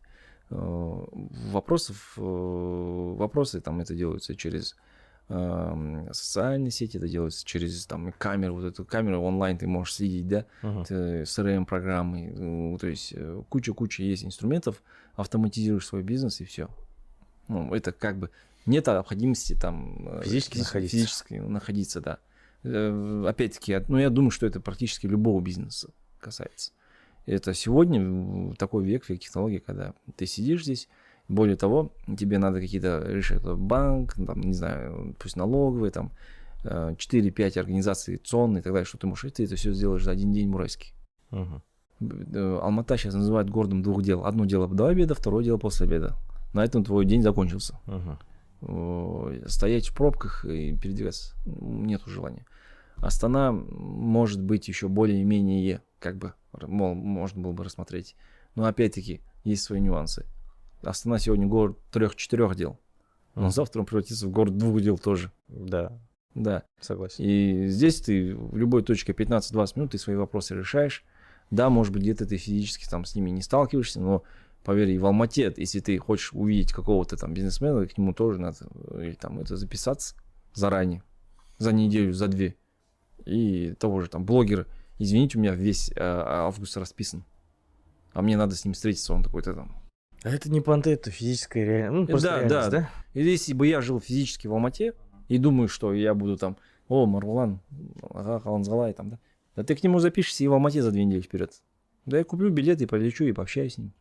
Вопросы там это делаются через социальные сети, это делается через там камеру, вот эту камеру онлайн ты можешь следить, да, CRM-программы, то есть куча есть инструментов, автоматизируешь свой бизнес и все. Это как бы нет необходимости там физически находиться, да. Опять-таки, я думаю, что это практически любого бизнеса касается. Это сегодня такой век технологий, когда ты сидишь здесь. Более того, тебе надо какие-то решать, банк, там, не знаю, пусть налоговые, там 4-5 организаций ЦОН и так далее, что ты можешь, ты это все сделаешь за один день в Уральске. Алмата сейчас называют городом 2 дел. Одно дело до обеда, второе дело после обеда. На этом твой день закончился. Стоять в пробках и передвигаться нету желания. Астана может быть еще более-менее, можно было бы рассмотреть. Но опять-таки есть свои нюансы. Астана сегодня город 3-4 дел. Но завтра он превратится в город 2 дел тоже. Да. Согласен. И здесь ты в любой точке 15-20 минут ты свои вопросы решаешь. Да, может быть, где-то ты физически там с ними не сталкиваешься, но поверь, и в Алмате, если ты хочешь увидеть какого-то там бизнесмена, к нему тоже надо или там это записаться заранее, за неделю, за 2. И того же там блогера, извините, у меня весь август расписан, а мне надо с ним встретиться, он такой-то там. А это не понты, это физическая реальность. Да. И если бы я жил физически в Алмате и думаю, что я буду там, Марвулан, Халанзалай, там, да. Да ты к нему запишешься и в Алмате за 2 недели вперед. Да я куплю билет и полечу и пообщаюсь с ним.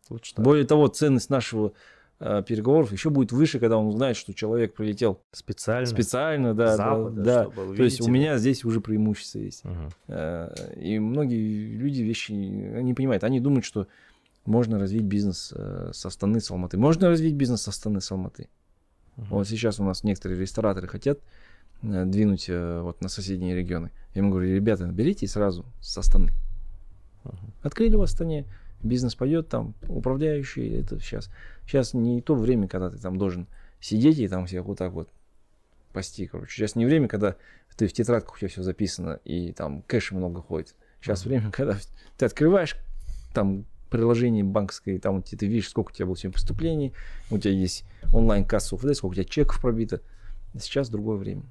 Лучше Более того, ценность нашего переговоров еще будет выше, когда он узнает, что человек прилетел специально, да, Запада, да. То есть у меня здесь уже преимущество есть. И многие люди вещи не понимают. Они думают, что можно развить бизнес с Астаны, с Алматы. Можно развить бизнес с Астаны, с Алматы. Вот сейчас у нас некоторые рестораторы хотят двинуть вот на соседние регионы. Я ему говорю, ребята, берите сразу с Астаны. Открыли в Астане, бизнес пойдет, там управляющий, это сейчас не то время, когда ты там должен сидеть и там всех вот так вот пасти, короче. Сейчас не время, когда ты в тетрадках у тебя все записано и там кэша много ходит. Сейчас время, когда ты открываешь там приложение банковское, там ты видишь, сколько у тебя было сегодня поступлений, у тебя есть онлайн-касса УФД, сколько у тебя чеков пробито. Сейчас другое время.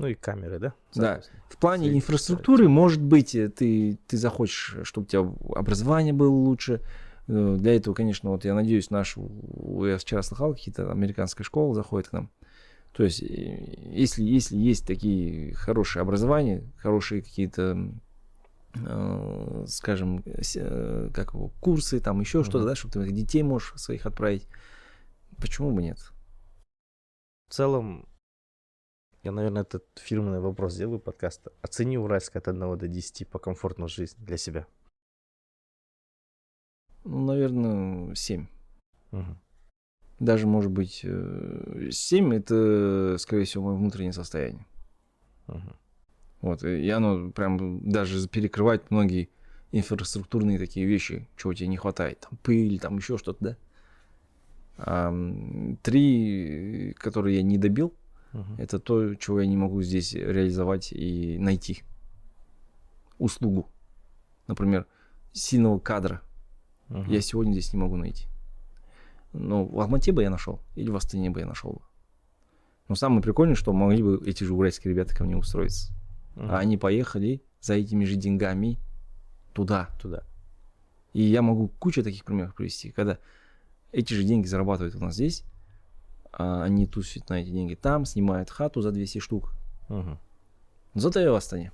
Ну и камеры, да? Да. В плане инфраструктуры, может быть, ты захочешь, чтобы у тебя образование было лучше. Для этого, конечно, вот я надеюсь, я вчера слыхал, какие-то американские школы заходят к нам. То есть, если есть такие хорошие образования, хорошие какие-то, скажем, курсы, там еще что-то, да, чтобы ты детей можешь своих отправить, почему бы нет? В целом, я, наверное, этот фирменный вопрос сделаю подкаста. Оцени Уральск от 1 до 10 по комфортной жизни для себя. Ну, наверное, 7. Даже, может быть, 7 это, скорее всего, мое внутреннее состояние. Вот, и оно прям даже перекрывает многие инфраструктурные такие вещи, чего тебе не хватает. Там пыль, там еще что-то, да? 3, которые я не добил, это то, чего я не могу здесь реализовать и найти. Услугу. Например, сильного кадра. Я сегодня здесь не могу найти. Но в Алмате бы я нашел, или в Астане бы я нашел бы. Но самое прикольное, что могли бы эти же уральские ребята ко мне устроиться. А они поехали за этими же деньгами туда. И я могу кучу таких примеров привести, когда эти же деньги зарабатывают у нас здесь, а они тусят на эти деньги там, снимают хату за 200 штук. Зато я в Астане.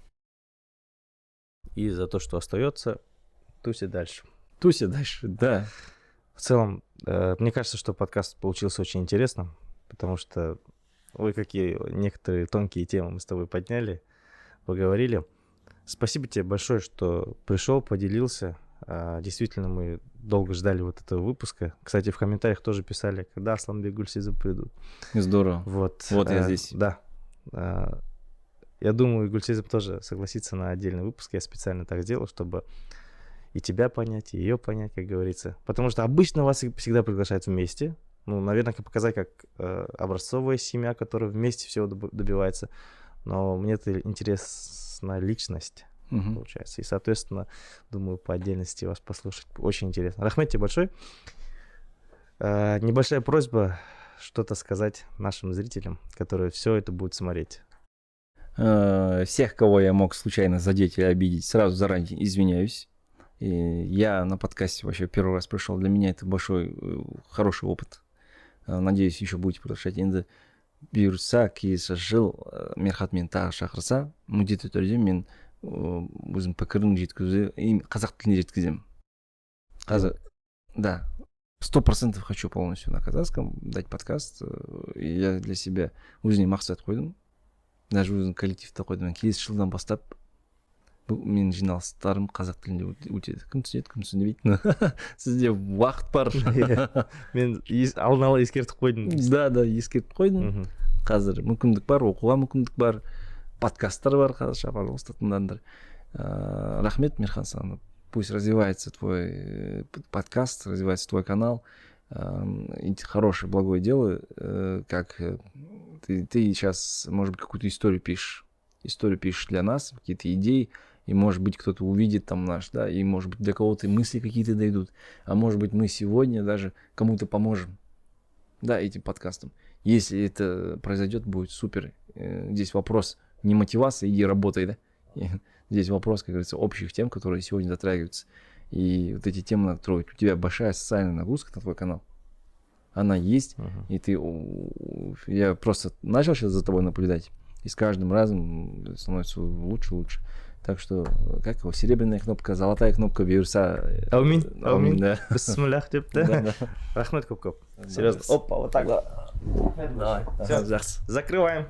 И за то, что остается, тусит дальше. Да. В целом, мне кажется, что подкаст получился очень интересным, потому что ой, какие некоторые тонкие темы мы с тобой подняли, поговорили. Спасибо тебе большое, что пришел, поделился. Действительно, мы долго ждали вот этого выпуска. Кстати, в комментариях тоже писали, когда Асланбек, Гульсезов придут. Здорово. Вот я здесь. Да. Я думаю, Гульсезов тоже согласится на отдельный выпуск. Я специально так сделал, чтобы и тебя понять, и ее понять, как говорится. Потому что обычно вас всегда приглашают вместе. Ну, наверное, показать, как образцовая семья, которая вместе всего добивается. Но мне это интересна личность, получается. И, соответственно, думаю, по отдельности вас послушать очень интересно. Рахмет тебе большой. Небольшая просьба что-то сказать нашим зрителям, которые все это будут смотреть. Всех, кого я мог случайно задеть или обидеть, сразу заранее извиняюсь. И я на подкасте вообще первый раз пришел. Для меня это большой, хороший опыт. Надеюсь, еще будете продолжать. Енді бұйырса, келесі жыл Мерхат мені тағы шақырса, міндетті түрде мен өзім пікірін қазақ тілінде жеткіземін. Қазір, да, 100% хочу полностью на казахском дать подкаст. И я для себя өзіне мақсат қойдым. Даже өзім коллективті қойдым. Келесі жылдан бастап менің жиналыстарым қазақ тілінде өтеді. Кім түсінеді, кім түсінбейді. Сізде уақыт бар. Мен алдын ала ескертіп қойдым. Да, ескертіп қойдым. Қазір мүмкіндік бар, оқуға мүмкіндік бар. Подкасттар бар, қазақша, пожалуйста, тыңдаңдар. Рахмет, Мирхан саған. Пусть развивается твой подкаст, развивается твой канал. Хорошее, благое дело, как ты сейчас, может быть, какую-то историю пишешь. Историю пишешь для нас, какие-то идеи. И, может быть, кто-то увидит там наш, да, и, может быть, для кого-то мысли какие-то дойдут. А может быть, мы сегодня даже кому-то поможем, да, этим подкастом. Если это произойдет, будет супер. Здесь вопрос не мотивации, иди работай, да. Здесь вопрос, как говорится, общих тем, которые сегодня затрагиваются. И вот эти темы надо трогать. У тебя большая социальная нагрузка на твой канал. Она есть, и я просто начал сейчас за тобой наблюдать. И с каждым разом становится лучше. Так что, как его, серебряная кнопка, золотая кнопка бұйырса. Аумин, да. Бисмиллах деп, да? Рахмет көп. Серьезно. Опа, вот так. Давай. Все, закрываем.